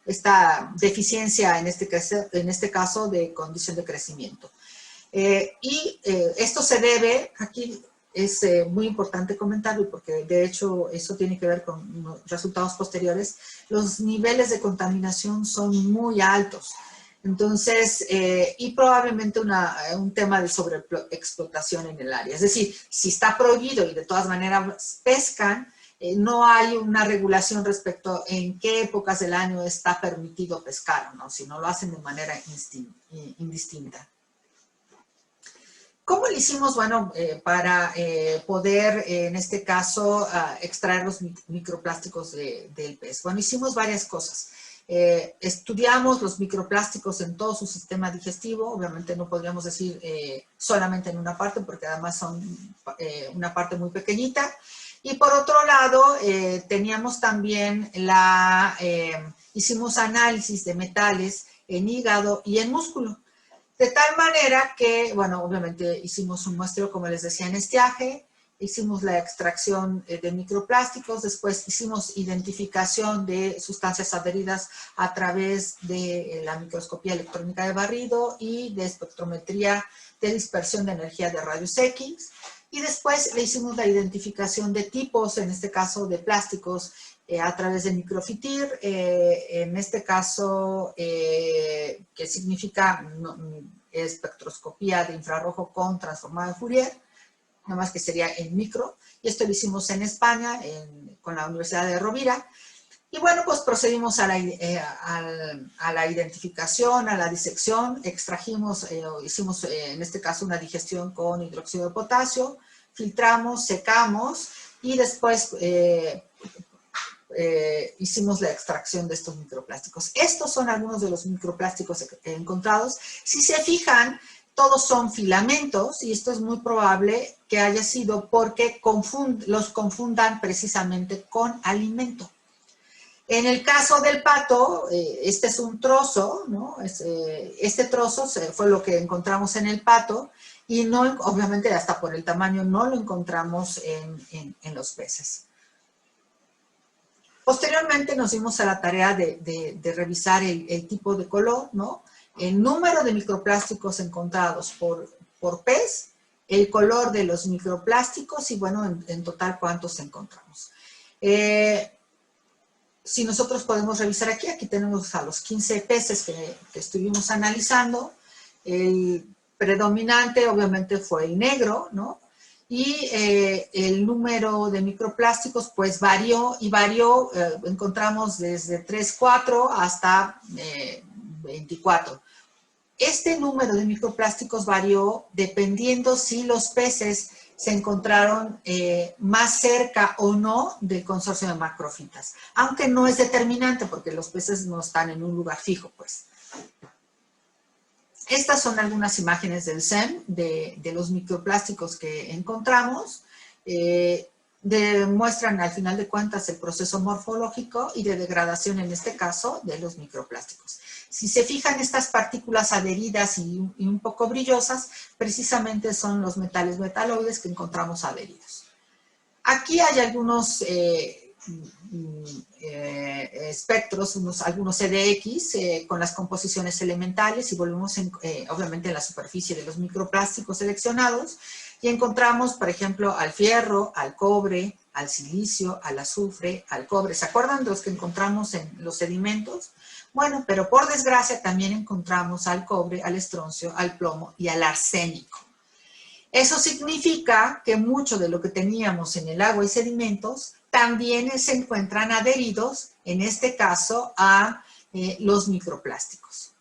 esta deficiencia, en este caso de condición de crecimiento. Esto se debe, aquí es muy importante comentarlo porque de hecho eso tiene que ver con resultados posteriores, los niveles de contaminación son muy altos. Entonces, y probablemente un tema de sobreexplotación en el área. Es decir, si está prohibido y de todas maneras pescan, no hay una regulación respecto en qué épocas del año está permitido pescar, ¿no? Si no lo hacen de manera indistinta. ¿Cómo lo hicimos? Bueno, para poder, en este caso, extraer los microplásticos del pez. Bueno, hicimos varias cosas. Estudiamos los microplásticos en todo su sistema digestivo. Obviamente no podríamos decir solamente en una parte, porque además son una parte muy pequeñita. Y por otro lado, teníamos también hicimos análisis de metales en hígado y en músculo. De tal manera que, bueno, obviamente hicimos un muestreo, como les decía, en estiaje, hicimos la extracción de microplásticos, después hicimos identificación de sustancias adheridas a través de la microscopía electrónica de barrido y de espectrometría de dispersión de energía de rayos X, y después le hicimos la identificación de tipos, en este caso de plásticos, a través de microfitir, en este caso, que significa espectroscopía de infrarrojo con transformado de Fourier, nada más que sería en micro, y esto lo hicimos en España, con la Universidad de Rovira, y bueno, pues procedimos a la identificación, a la disección, extrajimos, hicimos en este caso una digestión con hidróxido de potasio, filtramos, secamos, y después hicimos la extracción de estos microplásticos. Estos son algunos de los microplásticos encontrados. Si se fijan, todos son filamentos, y esto es muy probable que haya sido porque los confundan precisamente con alimento. En el caso del pato, este es un trozo, ¿no? Este trozo fue lo que encontramos en el pato, y no, obviamente hasta por el tamaño no lo encontramos en los peces. Posteriormente nos dimos a la tarea de revisar el tipo de color, ¿no? El número de microplásticos encontrados por pez, el color de los microplásticos y, bueno, en total cuántos encontramos. Si nosotros podemos revisar aquí tenemos a los 15 peces que estuvimos analizando. El predominante obviamente fue el negro, ¿no? Y el número de microplásticos pues varió, encontramos desde 3, 4 hasta 24. Este número de microplásticos varió dependiendo si los peces se encontraron más cerca o no del consorcio de macrofitas, aunque no es determinante porque los peces no están en un lugar fijo, pues. Estas son algunas imágenes del SEM de los microplásticos que encontramos. Demuestran al final de cuentas el proceso morfológico y de degradación, en este caso, de los microplásticos. Si se fijan, estas partículas adheridas y un poco brillosas, precisamente son los metales metaloides que encontramos adheridos. Aquí hay algunos espectros, algunos CDX con las composiciones elementales, y volvemos obviamente en la superficie de los microplásticos seleccionados, y encontramos, por ejemplo, al fierro, al cobre, al silicio, al azufre, al cobre. ¿Se acuerdan de los que encontramos en los sedimentos? Bueno, pero por desgracia también encontramos al cobre, al estroncio, al plomo y al arsénico. Eso significa que mucho de lo que teníamos en el agua y sedimentos también se encuentran adheridos, en este caso, a los microplásticos.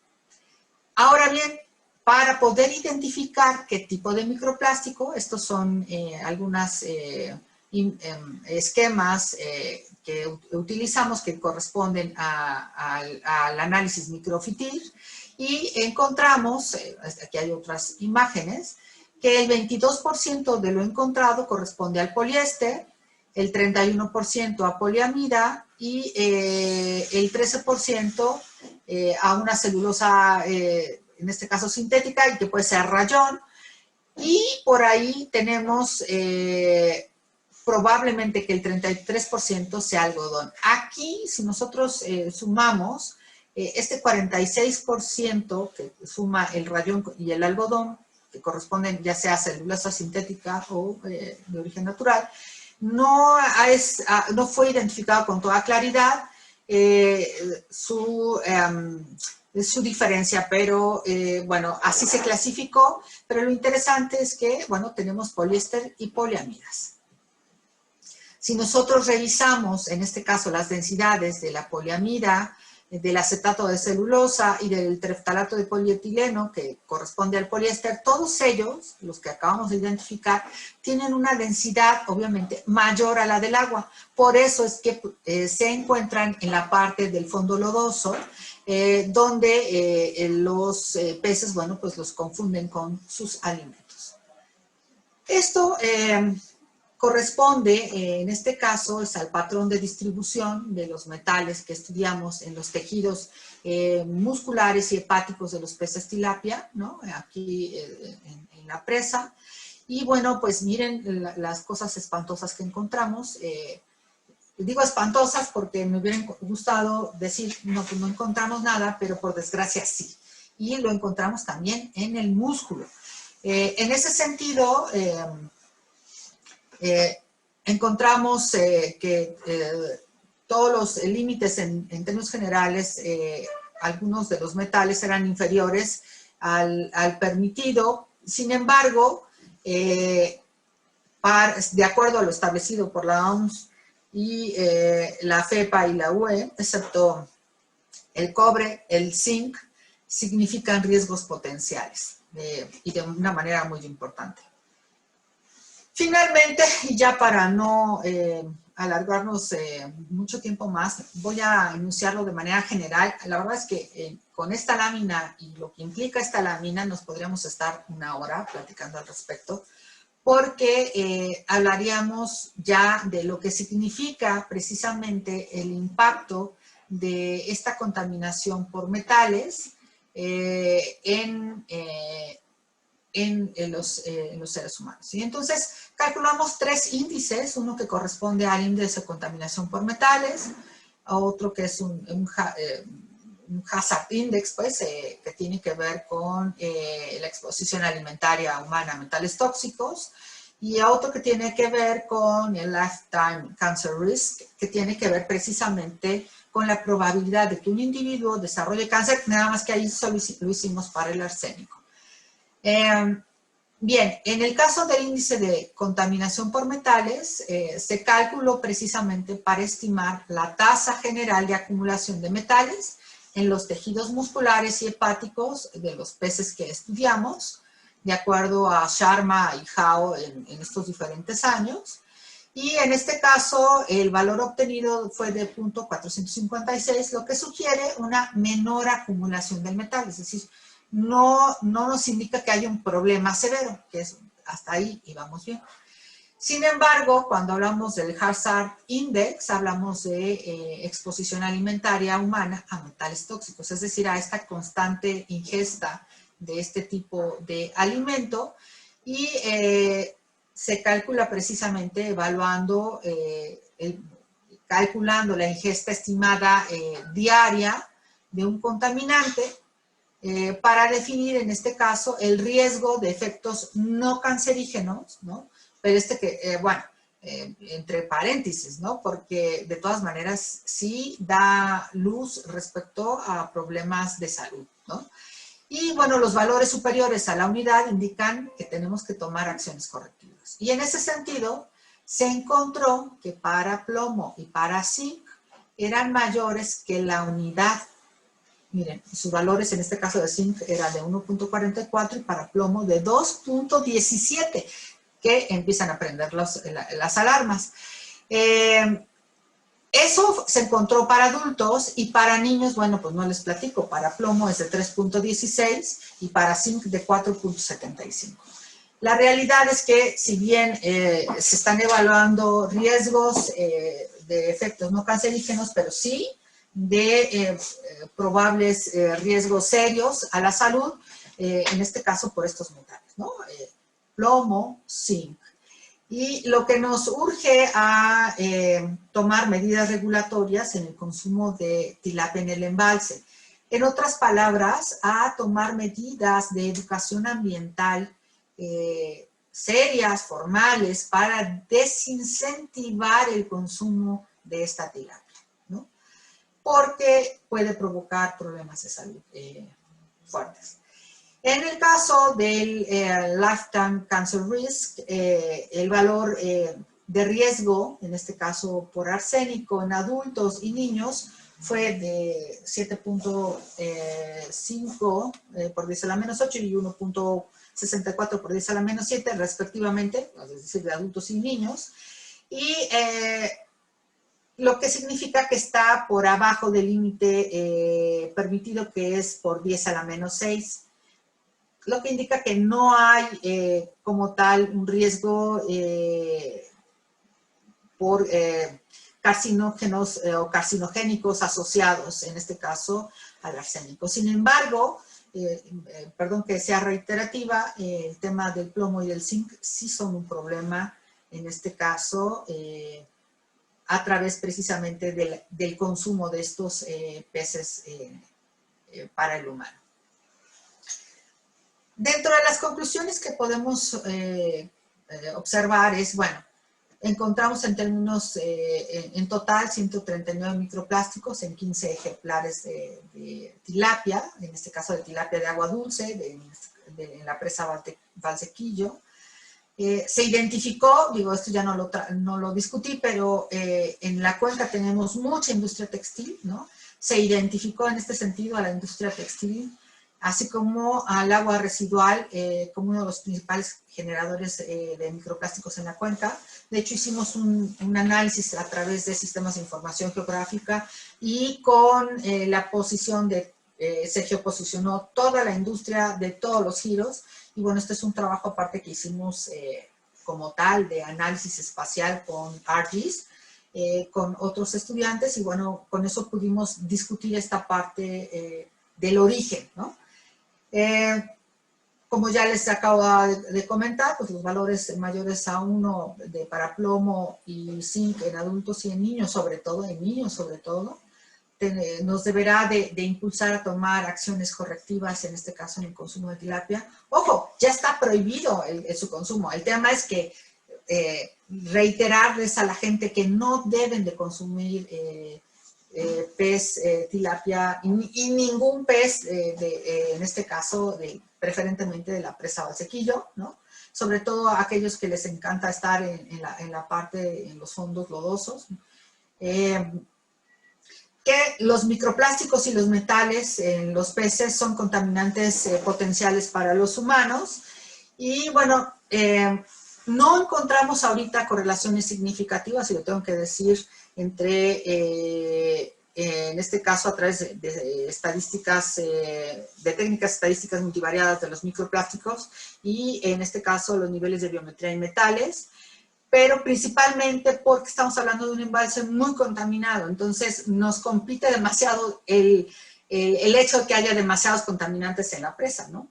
Ahora bien, para poder identificar qué tipo de microplástico, estos son algunos esquemas que utilizamos que corresponden al análisis microfitir, y encontramos, aquí hay otras imágenes, que el 22% de lo encontrado corresponde al poliéster, el 31% a poliamida y el 13% a una celulosa, en este caso sintética, y que puede ser rayón. Y por ahí tenemos probablemente que el 33% sea algodón. Aquí, si nosotros sumamos, este 46% que suma el rayón y el algodón, que corresponden ya sea a celulosa sintética o de origen natural, no fue identificado con toda claridad. su diferencia, pero bueno, así se clasificó, pero lo interesante es que, bueno, tenemos poliéster y poliamidas. Si nosotros revisamos, en este caso, las densidades de la poliamida, del acetato de celulosa y del tereftalato de polietileno, que corresponde al poliéster, todos ellos, los que acabamos de identificar, tienen una densidad, obviamente, mayor a la del agua. Por eso es que se encuentran en la parte del fondo lodoso, donde los peces, bueno, pues los confunden con sus alimentos. Esto corresponde, en este caso, es al patrón de distribución de los metales que estudiamos en los tejidos musculares y hepáticos de los peces tilapia, ¿no? Aquí en la presa. Y bueno, pues miren las cosas espantosas que encontramos. Digo espantosas porque me hubiera gustado decir, no, pues no encontramos nada, pero por desgracia sí. Y lo encontramos también en el músculo. En ese sentido, encontramos que todos los límites en términos generales, algunos de los metales eran inferiores al permitido. Sin embargo, de acuerdo a lo establecido por la OMS y la FEPA y la UE, excepto el cobre, el zinc, significan riesgos potenciales y de una manera muy importante. Finalmente, y ya para no alargarnos mucho tiempo más, voy a enunciarlo de manera general. La verdad es que con esta lámina y lo que implica esta lámina nos podríamos estar una hora platicando al respecto, porque hablaríamos ya de lo que significa precisamente el impacto de esta contaminación por metales en los seres humanos. ¿Sí? Entonces, calculamos 3 índices, uno que corresponde al índice de contaminación por metales, otro que es un hazard index, pues, que tiene que ver con la exposición alimentaria humana a metales tóxicos, y otro que tiene que ver con el lifetime cancer risk, que tiene que ver precisamente con la probabilidad de que un individuo desarrolle cáncer, nada más que ahí solo lo hicimos para el arsénico. Bien, en el caso del índice de contaminación por metales, se calculó precisamente para estimar la tasa general de acumulación de metales en los tejidos musculares y hepáticos de los peces que estudiamos, de acuerdo a Sharma y Hao en estos diferentes años. Y en este caso, el valor obtenido fue de 0.456, lo que sugiere una menor acumulación del metal, es decir, no nos indica que haya un problema severo, que es, hasta ahí íbamos bien. Sin embargo, cuando hablamos del Hazard Index, hablamos de exposición alimentaria humana a metales tóxicos, es decir, a esta constante ingesta de este tipo de alimento, y se calcula precisamente evaluando, calculando la ingesta estimada diaria de un contaminante, para definir en este caso el riesgo de efectos no cancerígenos, ¿no? Pero bueno, entre paréntesis, ¿no? Porque de todas maneras sí da luz respecto a problemas de salud, ¿no? Y bueno, los valores superiores a la unidad indican que tenemos que tomar acciones correctivas. Y en ese sentido, se encontró que para plomo y para zinc eran mayores que la unidad. Miren, sus valores en este caso de zinc era de 1.44 y para plomo de 2.17, que empiezan a prender las alarmas. Eso se encontró para adultos y para niños, bueno, pues no les platico, para plomo es de 3.16 y para zinc de 4.75. La realidad es que si bien se están evaluando riesgos de efectos no cancerígenos, pero sí de probables riesgos serios a la salud, en este caso por estos metales, ¿no? Plomo, zinc. Y lo que nos urge a tomar medidas regulatorias en el consumo de tilapia en el embalse. En otras palabras, a tomar medidas de educación ambiental serias, formales, para desincentivar el consumo de esta tilapia, ¿no? porque puede provocar problemas de salud fuertes. En el caso del Lifetime Cancer Risk, el valor de riesgo, en este caso por arsénico en adultos y niños, fue de 7.5 por 10 a la menos 8 y 1.64 por 10 a la menos 7 respectivamente, es decir, de adultos y niños. Y lo que significa que está por abajo del límite permitido, que es por 10 a la menos 6. Lo que indica que no hay como tal un riesgo por carcinógenos o carcinogénicos asociados, en este caso, al arsénico. Sin embargo, perdón que sea reiterativa, el tema del plomo y del zinc sí son un problema, en este caso, a través precisamente del consumo de estos peces para el humano. Dentro de las conclusiones que podemos observar es, bueno, encontramos en términos, en total, 139 microplásticos en 15 ejemplares de tilapia, en este caso de tilapia de agua dulce, en la presa Valsequillo. Se identificó, digo, esto ya no lo discutí, pero en la cuenca tenemos mucha industria textil, ¿no? Se identificó en este sentido a la industria textil, así como al agua residual como uno de los principales generadores de microplásticos en la cuenca. De hecho, hicimos un análisis a través de sistemas de información geográfica y con la posición se geoposicionó toda la industria de todos los giros. Y bueno, este es un trabajo aparte que hicimos como tal de análisis espacial con ArcGIS, con otros estudiantes, y bueno, con eso pudimos discutir esta parte del origen, ¿no? Como ya les acabo de comentar, pues los valores mayores a 1 para plomo y zinc en adultos y en niños sobre todo, nos deberá de impulsar a tomar acciones correctivas, en este caso en el consumo de tilapia. Ojo, ya está prohibido su consumo. El tema es que reiterarles a la gente que no deben de consumir pez tilapia y ningún pez, en este caso, preferentemente de la presa Valsequillo, ¿no? Sobre todo a aquellos que les encanta estar en la parte, en los fondos lodosos. Que los microplásticos y los metales en los peces son contaminantes potenciales para los humanos. Y bueno, no encontramos ahorita correlaciones significativas, si lo tengo que decir, entre, en este caso, a través de estadísticas, de técnicas estadísticas multivariadas de los microplásticos y, en este caso, los niveles de biometría en metales, pero principalmente porque estamos hablando de un embalse muy contaminado, entonces nos compite demasiado el hecho de que haya demasiados contaminantes en la presa, ¿no?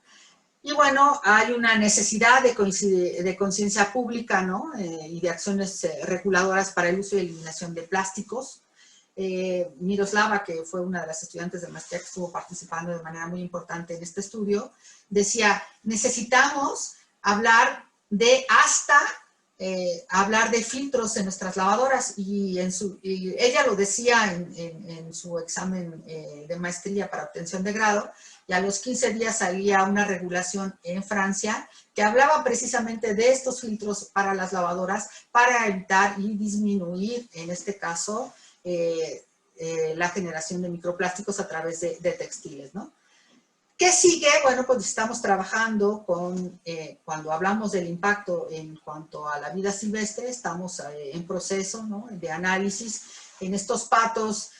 Y bueno, hay una necesidad de conciencia pública, ¿no? Y de acciones reguladoras para el uso y eliminación de plásticos. Miroslava, que fue una de las estudiantes de maestría que estuvo participando de manera muy importante en este estudio, decía, necesitamos hablar de hablar de filtros en nuestras lavadoras, y ella lo decía en su examen de maestría para obtención de grado, y a los 15 días salía una regulación en Francia que hablaba precisamente de estos filtros para las lavadoras para evitar y disminuir, en este caso, la generación de microplásticos a través de textiles, ¿no? ¿Qué sigue? Bueno, pues estamos trabajando con, cuando hablamos del impacto en cuanto a la vida silvestre, estamos en proceso, ¿no?, de análisis en estos patos,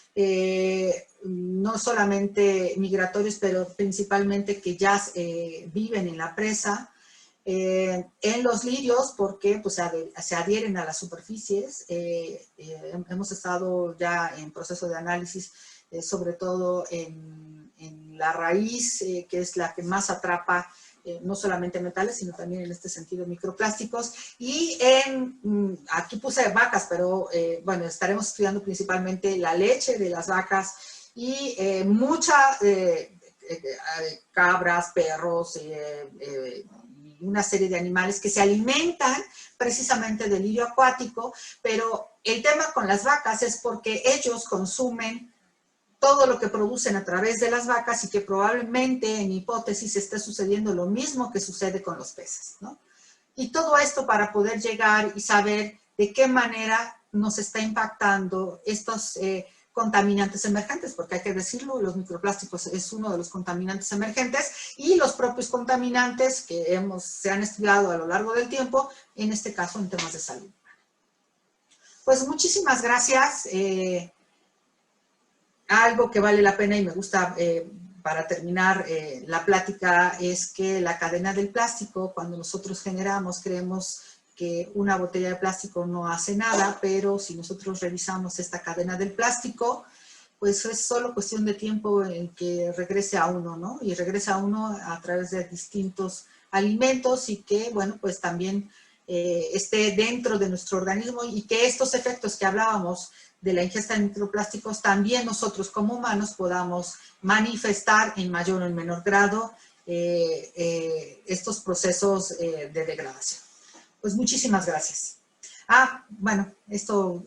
no solamente migratorios, pero principalmente que ya viven en la presa, en los lirios, porque pues, se adhieren a las superficies. Hemos estado ya en proceso de análisis, sobre todo en la raíz, que es la que más atrapa no solamente metales, sino también en este sentido microplásticos. Y aquí puse vacas, pero bueno, estaremos estudiando principalmente la leche de las vacas y cabras, perros, una serie de animales que se alimentan precisamente del lirio acuático, pero el tema con las vacas es porque ellos consumen todo lo que producen a través de las vacas y que probablemente, en hipótesis, esté sucediendo lo mismo que sucede con los peces, ¿no? Y todo esto para poder llegar y saber de qué manera nos está impactando estos contaminantes emergentes, porque hay que decirlo, los microplásticos es uno de los contaminantes emergentes y los propios contaminantes que se han estudiado a lo largo del tiempo, en este caso en temas de salud. Pues muchísimas gracias. Algo que vale la pena y me gusta para terminar la plática es que la cadena del plástico, cuando nosotros generamos, creemos que una botella de plástico no hace nada, pero si nosotros revisamos esta cadena del plástico, pues es solo cuestión de tiempo en que regrese a uno, ¿no? Y regresa a uno a través de distintos alimentos y que, bueno, pues también esté dentro de nuestro organismo y que estos efectos que hablábamos de la ingesta de microplásticos también nosotros como humanos podamos manifestar en mayor o en menor grado estos procesos de degradación. Pues muchísimas gracias. Bueno, esto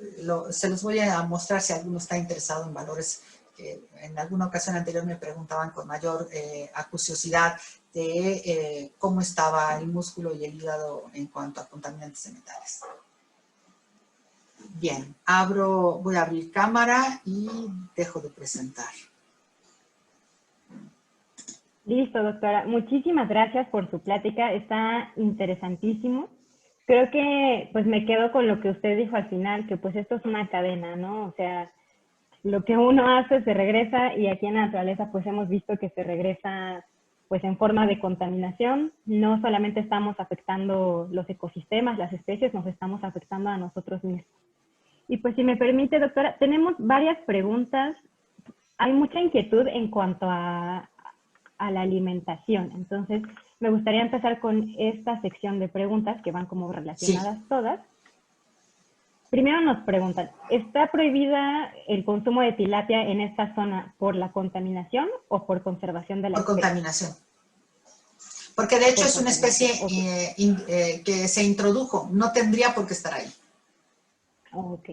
se los voy a mostrar si alguno está interesado en valores que en alguna ocasión anterior me preguntaban con mayor acuciosidad de cómo estaba el músculo y el hígado en cuanto a contaminantes de metales. Bien, voy a abrir cámara y dejo de presentar. Listo, doctora. Muchísimas gracias por su plática. Está interesantísimo. Creo que pues me quedo con lo que usted dijo al final, que pues esto es una cadena, ¿no? O sea, lo que uno hace se regresa y aquí en la naturaleza pues hemos visto que se regresa pues en forma de contaminación. No solamente estamos afectando los ecosistemas, las especies, nos estamos afectando a nosotros mismos. Y pues si me permite, doctora, tenemos varias preguntas. Hay mucha inquietud en cuanto a la alimentación. Entonces, me gustaría empezar con esta sección de preguntas que van como relacionadas todas. Primero nos preguntan, ¿está prohibida el consumo de tilapia en esta zona por la contaminación o por conservación de la especie? Por contaminación. Porque de hecho es una especie que se introdujo, no tendría por qué estar ahí. Ok.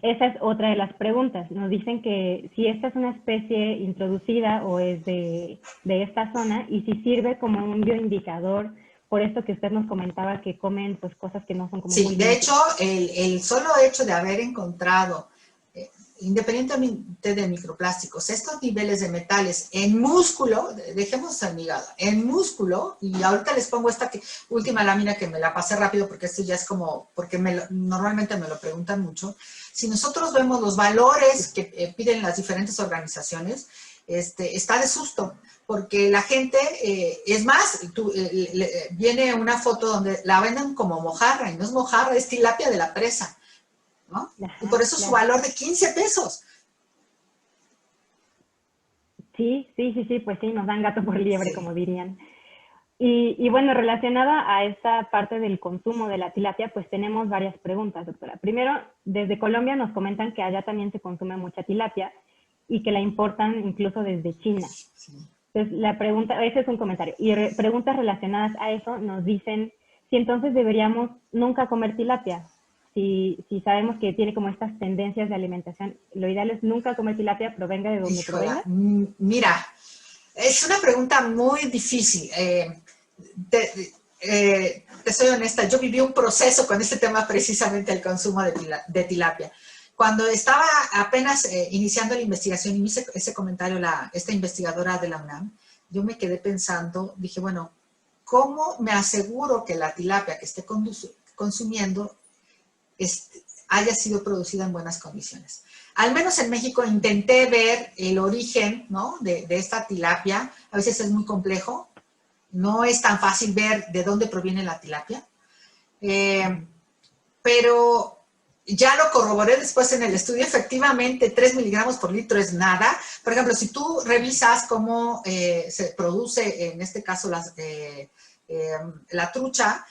Esa es otra de las preguntas. Nos dicen que si esta es una especie introducida o es de esta zona y si sirve como un bioindicador, por esto que usted nos comentaba que comen pues cosas que no son como muy de limpias. hecho, el solo hecho de haber encontrado, independientemente de microplásticos, estos niveles de metales en músculo, dejemos el hígado, en músculo, y ahorita les pongo esta última lámina que me la pasé rápido porque esto ya es como, porque normalmente me lo preguntan mucho. Si nosotros vemos los valores que piden las diferentes organizaciones, está de susto, porque la gente, es más, viene una foto donde la venden como mojarra, y no es mojarra, es tilapia de la presa, ¿no? Ajá, y por eso su valor de 15 pesos. Sí, pues sí, nos dan gato por liebre, sí, como dirían. Y bueno, relacionada a esta parte del consumo de la tilapia, pues tenemos varias preguntas, doctora. Primero, desde Colombia nos comentan que allá también se consume mucha tilapia y que la importan incluso desde China. Sí. Entonces, la pregunta, ese es un comentario. Y preguntas relacionadas a eso nos dicen si entonces deberíamos nunca comer tilapia. Si sabemos que tiene como estas tendencias de alimentación, lo ideal es nunca comer tilapia, provenga de donde provenga. Mira, es una pregunta muy difícil. Te soy honesta, yo viví un proceso con este tema precisamente del consumo de tilapia. Cuando estaba apenas iniciando la investigación y me hice ese comentario esta investigadora de la UNAM, yo me quedé pensando, dije, bueno, ¿cómo me aseguro que la tilapia que esté consumiendo haya sido producida en buenas condiciones? Al menos en México intenté ver el origen, ¿no?, de esta tilapia. A veces es muy complejo, no es tan fácil ver de dónde proviene la tilapia, pero ya lo corroboré después en el estudio. Efectivamente 3 miligramos por litro es nada. Por ejemplo, si tú revisas cómo se produce, en este caso, la trucha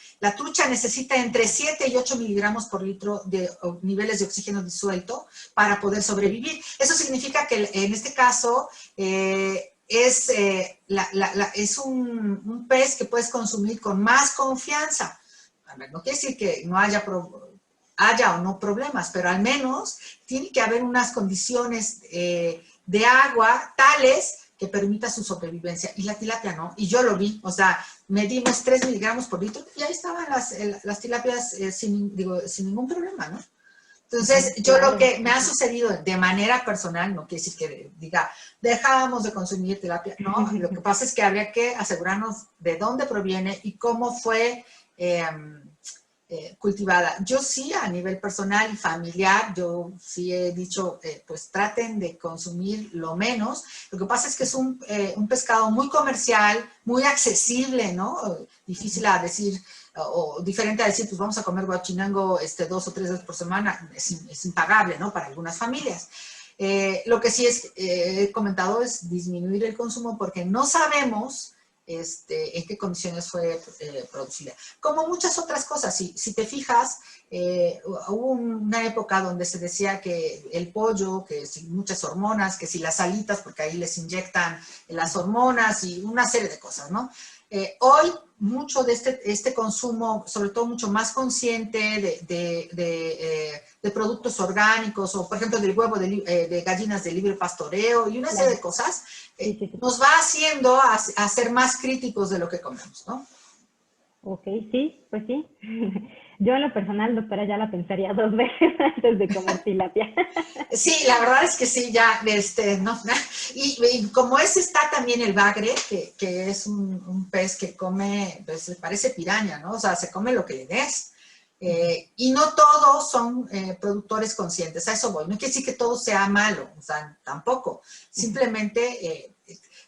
necesita entre 7 y 8 miligramos por litro de niveles de oxígeno disuelto para poder sobrevivir. Eso significa que en este caso es un pez que puedes consumir con más confianza. No quiere decir que no haya o no problemas, pero al menos tiene que haber unas condiciones de agua tales que permita su sobrevivencia. Y la tilapia no. Y yo lo vi. O sea, medimos 3 miligramos por litro y ahí estaban las tilapias sin ningún problema, ¿no? Entonces, yo lo que me ha sucedido de manera personal, no quiere decir que diga, dejamos de consumir tilapia, no, lo que pasa es que habría que asegurarnos de dónde proviene y cómo fue cultivada. Yo sí, a nivel personal y familiar, yo sí he dicho, pues traten de consumir lo menos. Lo que pasa es que es un pescado muy comercial, muy accesible, ¿no? Difícil a decir, o diferente a decir, pues vamos a comer guachinango 2 o 3 veces por semana, es impagable, ¿no? Para algunas familias. Lo que sí he comentado es disminuir el consumo porque no sabemos en qué condiciones fue producida. Como muchas otras cosas, si te fijas, hubo una época donde se decía que el pollo, que si muchas hormonas, que si las alitas, porque ahí les inyectan las hormonas y una serie de cosas, ¿no? Hoy, mucho de este consumo, sobre todo mucho más consciente de productos orgánicos, o por ejemplo del huevo de gallinas de libre pastoreo y una serie de cosas, nos va haciendo a ser más críticos de lo que comemos, ¿no? Ok, sí, pues sí. Yo en lo personal, doctora, ya la pensaría 2 veces antes de comer tilapia. Sí, la verdad es que sí, ya, no. Y como está también el bagre, que es un pez que come, pues parece piraña, ¿no? O sea, se come lo que le des. Y no todos son productores conscientes, a eso voy. No quiere decir que todo sea malo, o sea, tampoco. Simplemente,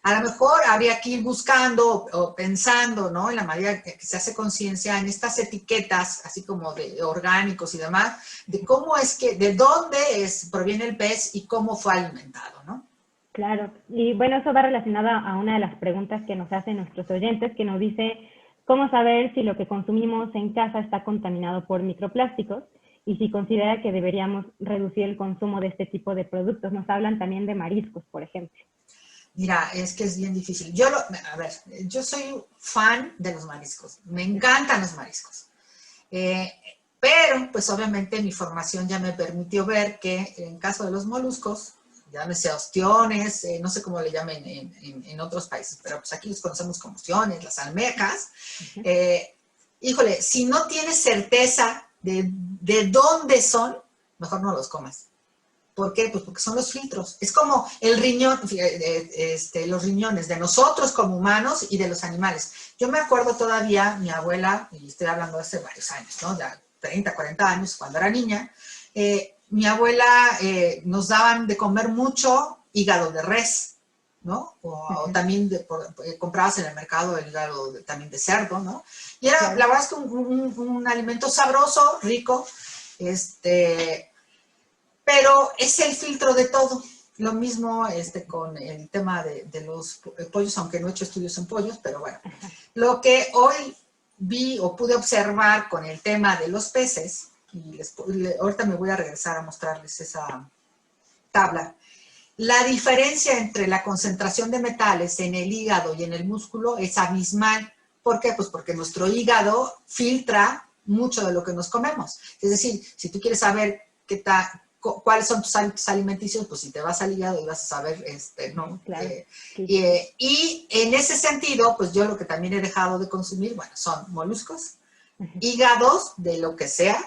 a lo mejor habría que ir buscando o pensando, ¿no? En la manera que se hace conciencia en estas etiquetas, así como de orgánicos y demás, de cómo es que, de dónde proviene el pez y cómo fue alimentado, ¿no? Claro, y bueno, eso va relacionado a una de las preguntas que nos hacen nuestros oyentes, que nos dice, ¿cómo saber si lo que consumimos en casa está contaminado por microplásticos? Y si considera que deberíamos reducir el consumo de este tipo de productos. Nos hablan también de mariscos, por ejemplo. Mira, es que es bien difícil. A ver, yo soy fan de los mariscos. Me encantan los mariscos. Pero, pues obviamente mi formación ya me permitió ver que en caso de los moluscos, llámese ostiones, no sé cómo le llamen en otros países, pero pues aquí los conocemos como ostiones, las almejas. Híjole, si no tienes certeza de dónde son, mejor no los comas. ¿Por qué? Pues porque son los filtros. Es como el riñón, los riñones de nosotros como humanos y de los animales. Yo me acuerdo todavía, mi abuela, y estoy hablando de hace varios años, ¿no? Ya 30, 40 años, cuando era niña, mi abuela nos daban de comer mucho hígado de res, ¿no? O también comprabas en el mercado el hígado también de cerdo, ¿no? Y era, la verdad es que un alimento sabroso, rico, pero es el filtro de todo. Lo mismo con el tema de los pollos, aunque no he hecho estudios en pollos, pero bueno. Lo que hoy vi o pude observar con el tema de los peces, y ahorita me voy a regresar a mostrarles esa tabla, la diferencia entre la concentración de metales en el hígado y en el músculo es abismal. ¿Por qué? Pues porque nuestro hígado filtra mucho de lo que nos comemos. Es decir, si tú quieres saber cuáles son tus hábitos alimenticios, pues si te vas al hígado y vas a saber, ¿no? Claro. Y en ese sentido, pues yo lo que también he dejado de consumir, bueno, son moluscos, hígados de lo que sea,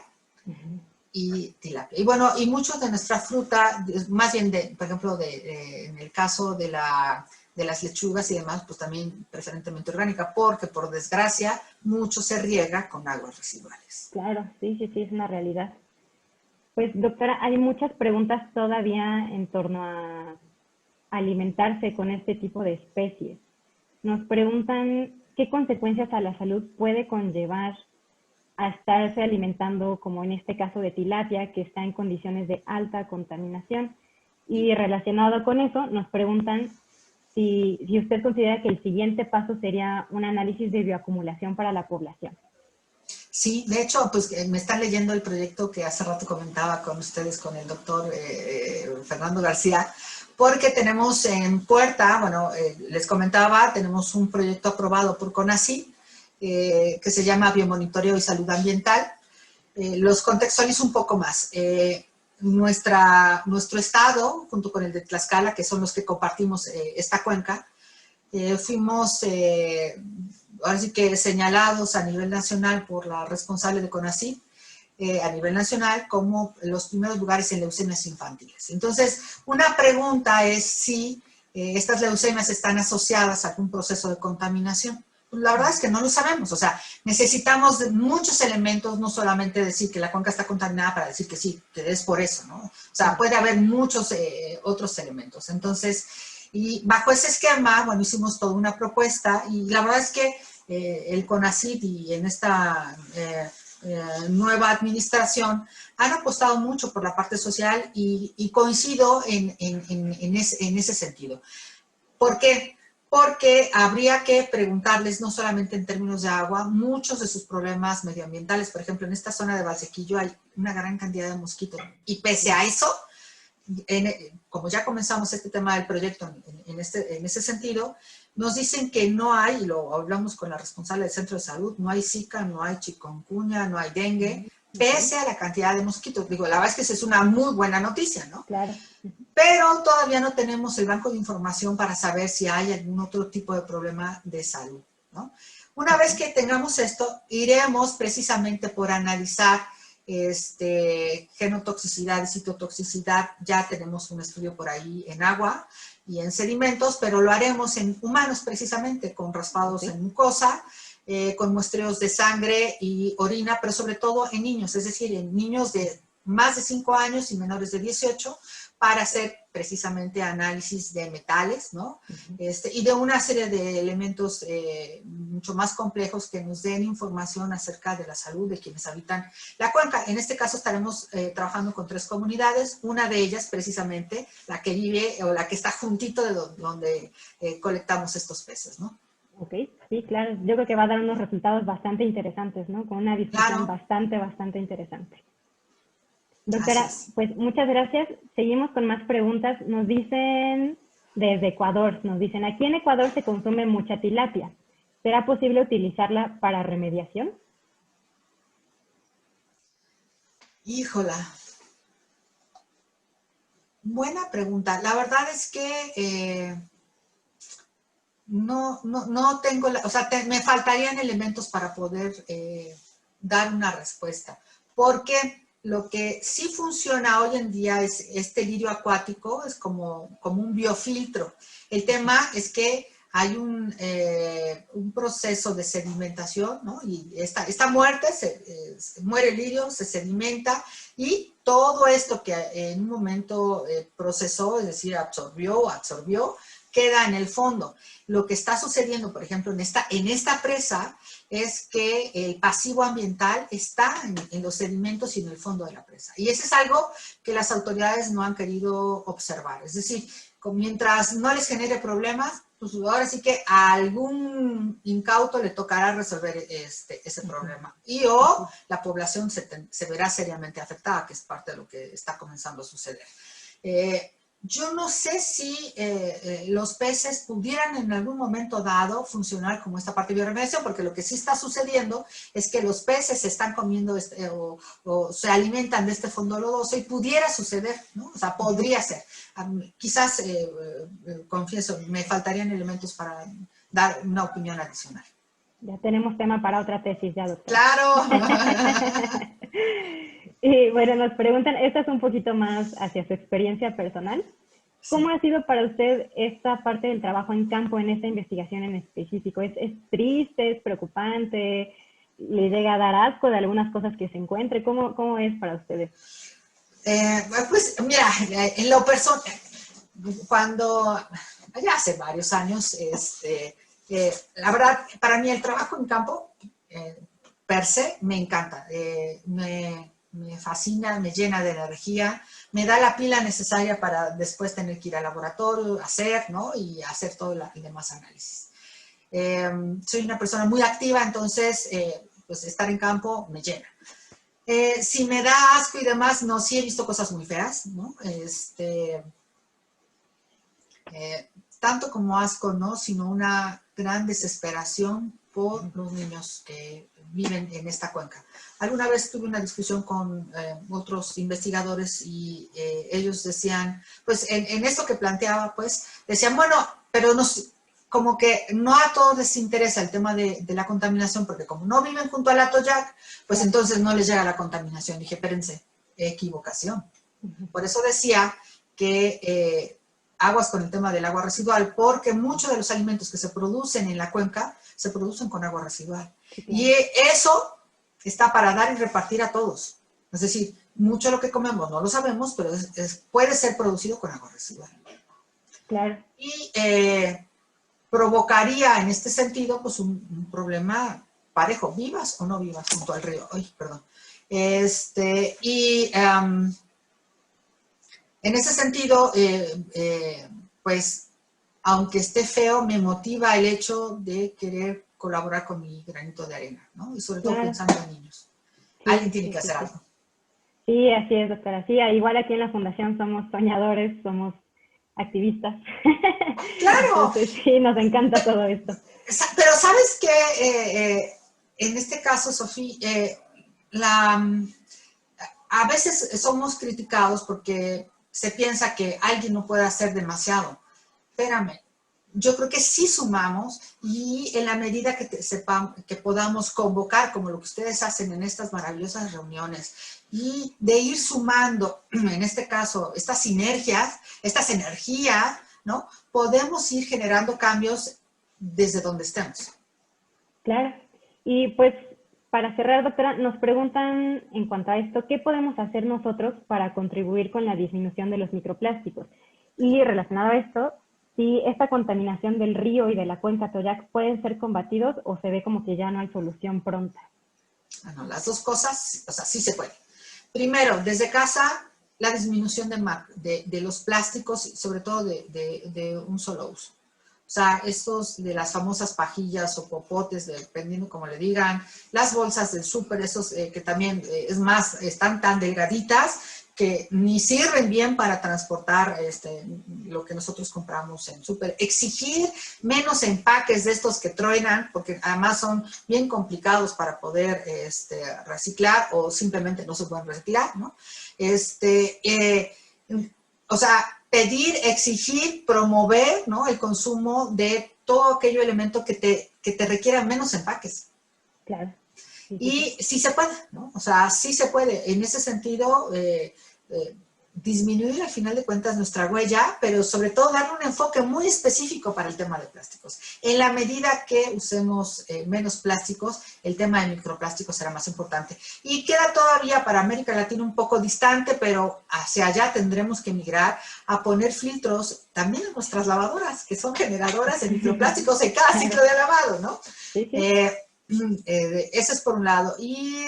y tilapia. Y bueno, y mucho de nuestra fruta, más bien, por ejemplo, en el caso de las lechugas y demás, pues también preferentemente orgánica, porque por desgracia mucho se riega con aguas residuales. Claro, sí, es una realidad. Pues doctora, hay muchas preguntas todavía en torno a alimentarse con este tipo de especies. Nos preguntan qué consecuencias a la salud puede conllevar a estarse alimentando, como en este caso de tilapia, que está en condiciones de alta contaminación. Y relacionado con eso, nos preguntan si usted considera que el siguiente paso sería un análisis de bioacumulación para la población. Sí, de hecho, pues me están leyendo el proyecto que hace rato comentaba con ustedes, con el doctor Fernando García, porque tenemos en puerta, bueno, les comentaba, tenemos un proyecto aprobado por CONACYT, que se llama Biomonitoreo y Salud Ambiental. Los contextualizo un poco más. nuestro estado, junto con el de Tlaxcala, que son los que compartimos esta cuenca, fuimos ahora sí que señalados a nivel nacional por la responsable de CONACYT, a nivel nacional, como los primeros lugares en leucemias infantiles. Entonces, una pregunta es si estas leucemias están asociadas a algún proceso de contaminación. La verdad es que no lo sabemos, o sea, necesitamos de muchos elementos, no solamente decir que la cuenca está contaminada para decir que sí, que es por eso, ¿no? O sea, puede haber muchos otros elementos. Entonces, y bajo ese esquema, bueno, hicimos toda una propuesta y la verdad es que el CONACYT y en esta nueva administración han apostado mucho por la parte social y coincido en ese sentido. ¿Por qué? Porque habría que preguntarles, no solamente en términos de agua, muchos de sus problemas medioambientales. Por ejemplo, en esta zona de Valsequillo hay una gran cantidad de mosquitos. Y pese a eso, como ya comenzamos este tema del proyecto en ese sentido, nos dicen que no hay, y lo hablamos con la responsable del centro de salud, no hay Zika, no hay chikungunya, no hay dengue, pese a la cantidad de mosquitos. Digo, la verdad es que esa es una muy buena noticia, ¿no? Claro. Pero todavía no tenemos el banco de información para saber si hay algún otro tipo de problema de salud, ¿no? Una vez que tengamos esto, iremos precisamente por analizar genotoxicidad y citotoxicidad. Ya tenemos un estudio por ahí en agua y en sedimentos, pero lo haremos en humanos precisamente, con raspados en mucosa, con muestreos de sangre y orina, pero sobre todo en niños, es decir, en niños de más de 5 años y menores de 18, para hacer precisamente análisis de metales, ¿no? Y de una serie de elementos mucho más complejos que nos den información acerca de la salud de quienes habitan la cuenca. En este caso estaremos trabajando con 3 comunidades, una de ellas precisamente la que vive o la que está juntito de donde colectamos estos peces, ¿no? Ok, sí, claro. Yo creo que va a dar unos resultados bastante interesantes, ¿no? Con una discusión bastante interesante. Doctora, pues muchas gracias. Seguimos con más preguntas. Nos dicen desde Ecuador, nos dicen, aquí en Ecuador se consume mucha tilapia. ¿Será posible utilizarla para remediación? Híjola. Buena pregunta. La verdad es que no tengo, o sea, me faltarían elementos para poder dar una respuesta. Porque lo que sí funciona hoy en día es este lirio acuático, es como un biofiltro. El tema es que hay un proceso de sedimentación, ¿no? Y esta muerte, muere el lirio, se sedimenta y todo esto que en un momento procesó, es decir, absorbió, queda en el fondo. Lo que está sucediendo, por ejemplo, en esta presa, es que el pasivo ambiental está en los sedimentos y en el fondo de la presa. Y eso es algo que las autoridades no han querido observar. Es decir, mientras no les genere problemas, pues ahora sí que a algún incauto le tocará resolver ese problema. Y o la población se verá seriamente afectada, que es parte de lo que está comenzando a suceder. Yo no sé si los peces pudieran en algún momento dado funcionar como esta parte de bioremediación, porque lo que sí está sucediendo es que los peces se están comiendo o se alimentan de este fondo lodoso y pudiera suceder, ¿no? O sea, podría ser. Quizás, confieso, me faltarían elementos para dar una opinión adicional. Ya tenemos tema para otra tesis ya, doctora. ¡Claro! Y bueno, nos preguntan, esta es un poquito más hacia su experiencia personal. ¿Cómo ha sido para usted esta parte del trabajo en campo, en esta investigación en específico? ¿Es triste, es preocupante? ¿Le llega a dar asco de algunas cosas que se encuentre? ¿Cómo es para ustedes? Pues mira, en lo personal, cuando, ya hace varios años, la verdad, para mí el trabajo en campo, per se, me encanta. Me fascina, me llena de energía, me da la pila necesaria para después tener que ir al laboratorio, hacer, ¿no? Y hacer todo el demás análisis. Soy una persona muy activa, entonces, pues estar en campo me llena. Si me da asco y demás, no, sí he visto cosas muy feas, ¿no? Tanto como asco, ¿no? Sino una gran desesperación por los niños que viven en esta cuenca. Alguna vez tuve una discusión con otros investigadores y ellos decían, pues en esto que planteaba, pues decían, bueno, pero como que no a todos les interesa el tema de la contaminación, porque como no viven junto al Atoyac, pues entonces no les llega la contaminación. Dije, espérense, equivocación. Por eso decía que aguas con el tema del agua residual, porque muchos de los alimentos que se producen en la cuenca se producen con agua residual. Sí, claro. Y eso está para dar y repartir a todos. Es decir, mucho de lo que comemos no lo sabemos, pero puede ser producido con agua residual. Claro. Y provocaría en este sentido pues un problema parejo, vivas o no vivas junto al río. Ay, perdón. En ese sentido, pues, aunque esté feo, me motiva el hecho de querer colaborar con mi granito de arena, ¿no? Y sobre todo pensando en niños. Sí, alguien tiene que hacer algo. Sí, así es, doctora. Sí, igual aquí en la Fundación somos soñadores, somos activistas. ¡Claro! Entonces, sí, nos encanta todo esto. Pero ¿sabes qué? En este caso, Sofía, a veces somos criticados porque se piensa que alguien no puede hacer demasiado. Espérame, yo creo que sí sumamos y en la medida que sepamos, que podamos convocar, como lo que ustedes hacen en estas maravillosas reuniones, y de ir sumando, en este caso, estas sinergias, estas energías, ¿no? Podemos ir generando cambios desde donde estemos. Claro. Y pues, para cerrar, doctora, nos preguntan en cuanto a esto, ¿qué podemos hacer nosotros para contribuir con la disminución de los microplásticos? Y relacionado a esto, si esta contaminación del río y de la cuenca Atoyac pueden ser combatidos o se ve como que ya no hay solución pronta. Bueno, las dos cosas, o sea, sí se puede. Primero, desde casa, la disminución de los plásticos, sobre todo de un solo uso. O sea, estos de las famosas pajillas o popotes, dependiendo como le digan, las bolsas del súper, esos que también, es más, están tan delgaditas que ni sirven bien para transportar lo que nosotros compramos en súper. Exigir menos empaques de estos que truenan, porque además son bien complicados para poder reciclar o simplemente no se pueden reciclar, ¿no? O sea, pedir, exigir, promover, ¿no? El consumo de todo aquello elemento que te requiera menos empaques. Claro. Sí, y sí se puede, ¿no? O sea, sí se puede. En ese sentido, disminuir al final de cuentas nuestra huella, pero sobre todo darle un enfoque muy específico para el tema de plásticos. En la medida que usemos menos plásticos, el tema de microplásticos será más importante. Y queda todavía para América Latina un poco distante, pero hacia allá tendremos que migrar a poner filtros también en nuestras lavadoras, que son generadoras de microplásticos en cada ciclo de lavado, ¿no? Sí, sí. Eso es por un lado. Y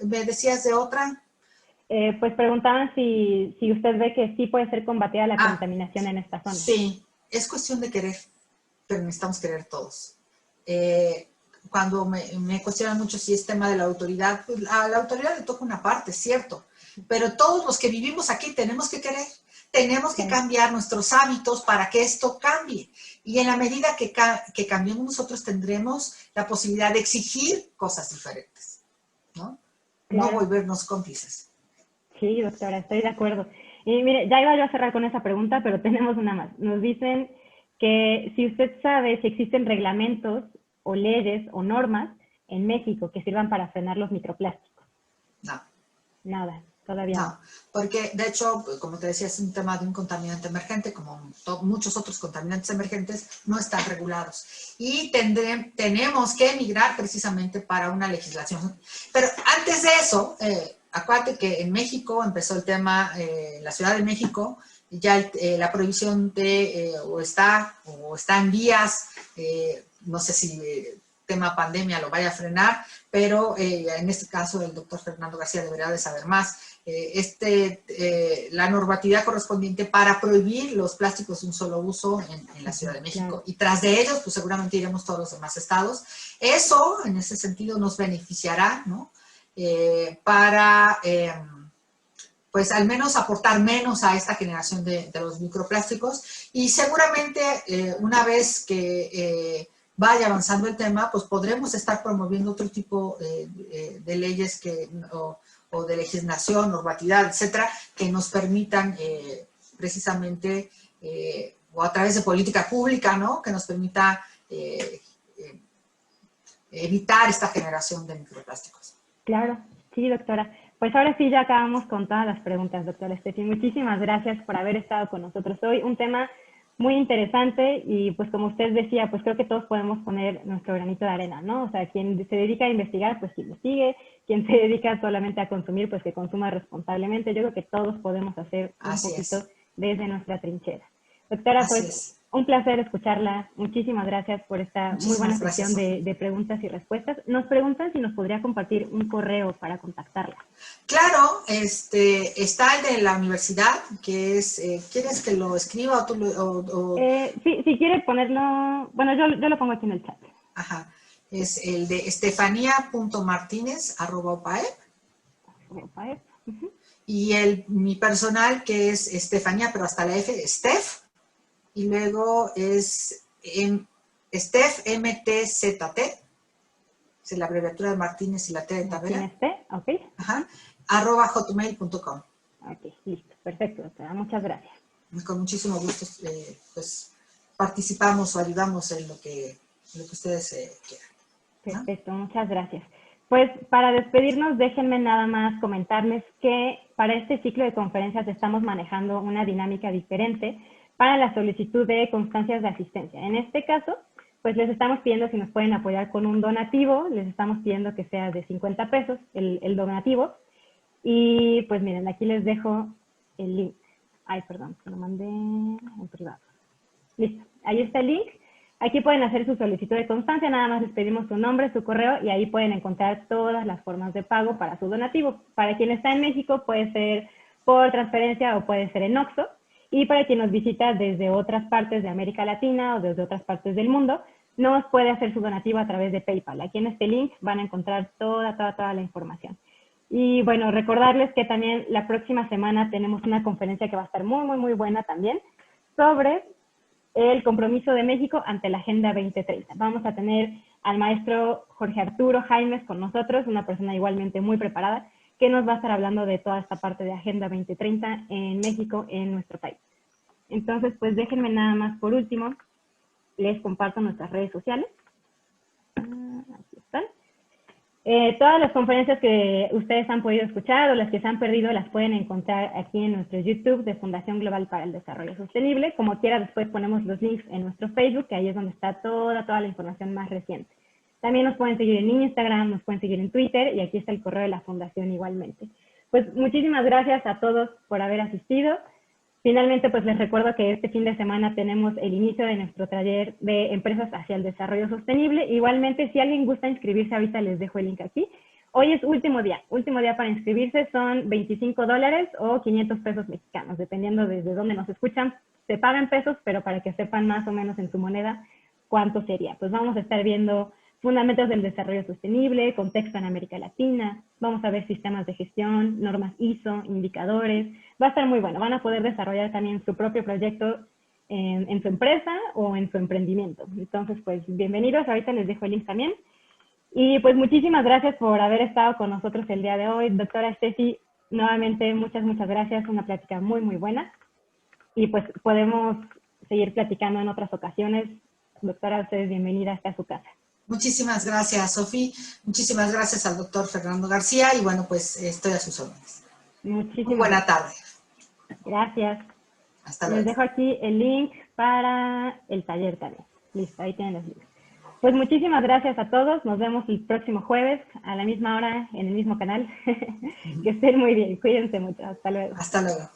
me decías de otra. Pues preguntaban si usted ve que sí puede ser combatida la contaminación en esta zona. Sí, es cuestión de querer, pero necesitamos querer todos. Cuando me cuestionan mucho si es tema de la autoridad, pues a la autoridad le toca una parte, es cierto, pero todos los que vivimos aquí tenemos que querer, tenemos que cambiar nuestros hábitos para que esto cambie. Y en la medida que cambiemos nosotros tendremos la posibilidad de exigir cosas diferentes, ¿no? Claro. No volvernos cómplices. Sí, doctora, estoy de acuerdo. Y mire, ya iba yo a cerrar con esa pregunta, pero tenemos una más. Nos dicen que si usted sabe si existen reglamentos o leyes o normas en México que sirvan para frenar los microplásticos. No. Nada, todavía no. Porque, de hecho, como te decía, es un tema de un contaminante emergente, como muchos otros contaminantes emergentes, no están regulados. Y tenemos que emigrar precisamente para una legislación. Pero antes de eso, acuérdate que en México empezó el tema, en la Ciudad de México, ya la prohibición de, o está en vías, no sé si tema pandemia lo vaya a frenar, pero en este caso el doctor Fernando García debería de saber más. La normatividad correspondiente para prohibir los plásticos de un solo uso en la Ciudad de México. Claro. Y tras de ellos, pues seguramente iremos todos los demás estados. Eso, en ese sentido, nos beneficiará, ¿no? Para, pues al menos aportar menos a esta generación de los microplásticos y seguramente una vez que vaya avanzando el tema, pues podremos estar promoviendo otro tipo de leyes o de legislación, normatividad, etcétera, que nos permitan precisamente, o a través de política pública, ¿no? Que nos permita evitar esta generación de microplásticos. Claro, sí, doctora. Pues ahora sí ya acabamos con todas las preguntas, doctora Steffi. Muchísimas gracias por haber estado con nosotros hoy. Un tema muy interesante y pues como usted decía, pues creo que todos podemos poner nuestro granito de arena, ¿no? O sea, quien se dedica a investigar, pues que investigue. Quien se dedica solamente a consumir, pues que consuma responsablemente. Yo creo que todos podemos hacer un poquito desde nuestra trinchera. Doctora, pues un placer escucharla. Muchísimas gracias por esta muy buena sesión de preguntas y respuestas. Nos preguntan si nos podría compartir un correo para contactarla. Claro, está el de la universidad, que es, ¿quieres que lo escriba o tú lo...? Sí, si quiere ponerlo, bueno, yo lo pongo aquí en el chat. Ajá, es el de estefania.martinez@opaep. Y mi personal, que es Estefanía, pero hasta la F, Steph. Y luego es Steph, MTZT, es la abreviatura de Martínez y la T de Tavera. Ok. Ajá, @hotmail.com. Ok, listo, perfecto, doctora, muchas gracias. Con muchísimo gusto, pues participamos o ayudamos en lo que ustedes quieran. Perfecto, muchas gracias. Pues para despedirnos, déjenme nada más comentarles que para este ciclo de conferencias estamos manejando una dinámica diferente para la solicitud de constancias de asistencia. En este caso, pues les estamos pidiendo si nos pueden apoyar con un donativo, les estamos pidiendo que sea de 50 pesos el donativo. Y pues miren, aquí les dejo el link. Ay, perdón, se lo mandé en privado. Listo, ahí está el link. Aquí pueden hacer su solicitud de constancia, nada más les pedimos su nombre, su correo y ahí pueden encontrar todas las formas de pago para su donativo. Para quien está en México puede ser por transferencia o puede ser en OXXO. Y para quien nos visita desde otras partes de América Latina o desde otras partes del mundo, nos puede hacer su donativo a través de PayPal. Aquí en este link van a encontrar toda la información. Y bueno, recordarles que también la próxima semana tenemos una conferencia que va a estar muy buena también sobre el compromiso de México ante la Agenda 2030. Vamos a tener al maestro Jorge Arturo Jaimes con nosotros, una persona igualmente muy preparada, que nos va a estar hablando de toda esta parte de Agenda 2030 en México, en nuestro país. Entonces, pues déjenme nada más por último, les comparto nuestras redes sociales. Aquí están. Todas las conferencias que ustedes han podido escuchar o las que se han perdido las pueden encontrar aquí en nuestro YouTube de Fundación Global para el Desarrollo Sostenible. Como quiera, después ponemos los links en nuestro Facebook, que ahí es donde está toda la información más reciente. También nos pueden seguir en Instagram, nos pueden seguir en Twitter y aquí está el correo de la Fundación igualmente. Pues muchísimas gracias a todos por haber asistido. Finalmente, pues les recuerdo que este fin de semana tenemos el inicio de nuestro taller de Empresas hacia el Desarrollo Sostenible. Igualmente, si alguien gusta inscribirse, ahorita les dejo el link aquí. Hoy es último día para inscribirse, son $25 o 500 pesos mexicanos, dependiendo desde dónde nos escuchan. Se pagan pesos, pero para que sepan más o menos en su moneda cuánto sería. Pues vamos a estar viendo fundamentos del desarrollo sostenible, contexto en América Latina, vamos a ver sistemas de gestión, normas ISO, indicadores. Va a estar muy bueno, van a poder desarrollar también su propio proyecto en su empresa o en su emprendimiento. Entonces, pues bienvenidos, ahorita les dejo el link también. Y pues muchísimas gracias por haber estado con nosotros el día de hoy. Doctora Steffi, nuevamente muchas gracias, una plática muy buena. Y pues podemos seguir platicando en otras ocasiones. Doctora, ustedes bienvenida hasta su casa. Muchísimas gracias, Sofi. Muchísimas gracias al doctor Fernando García. Y bueno, pues estoy a sus órdenes. Muy buena tarde. Gracias. Hasta luego. Les dejo aquí el link para el taller también. Listo, ahí tienen los links. Pues muchísimas gracias a todos. Nos vemos el próximo jueves a la misma hora en el mismo canal. Que estén muy bien. Cuídense mucho. Hasta luego. Hasta luego.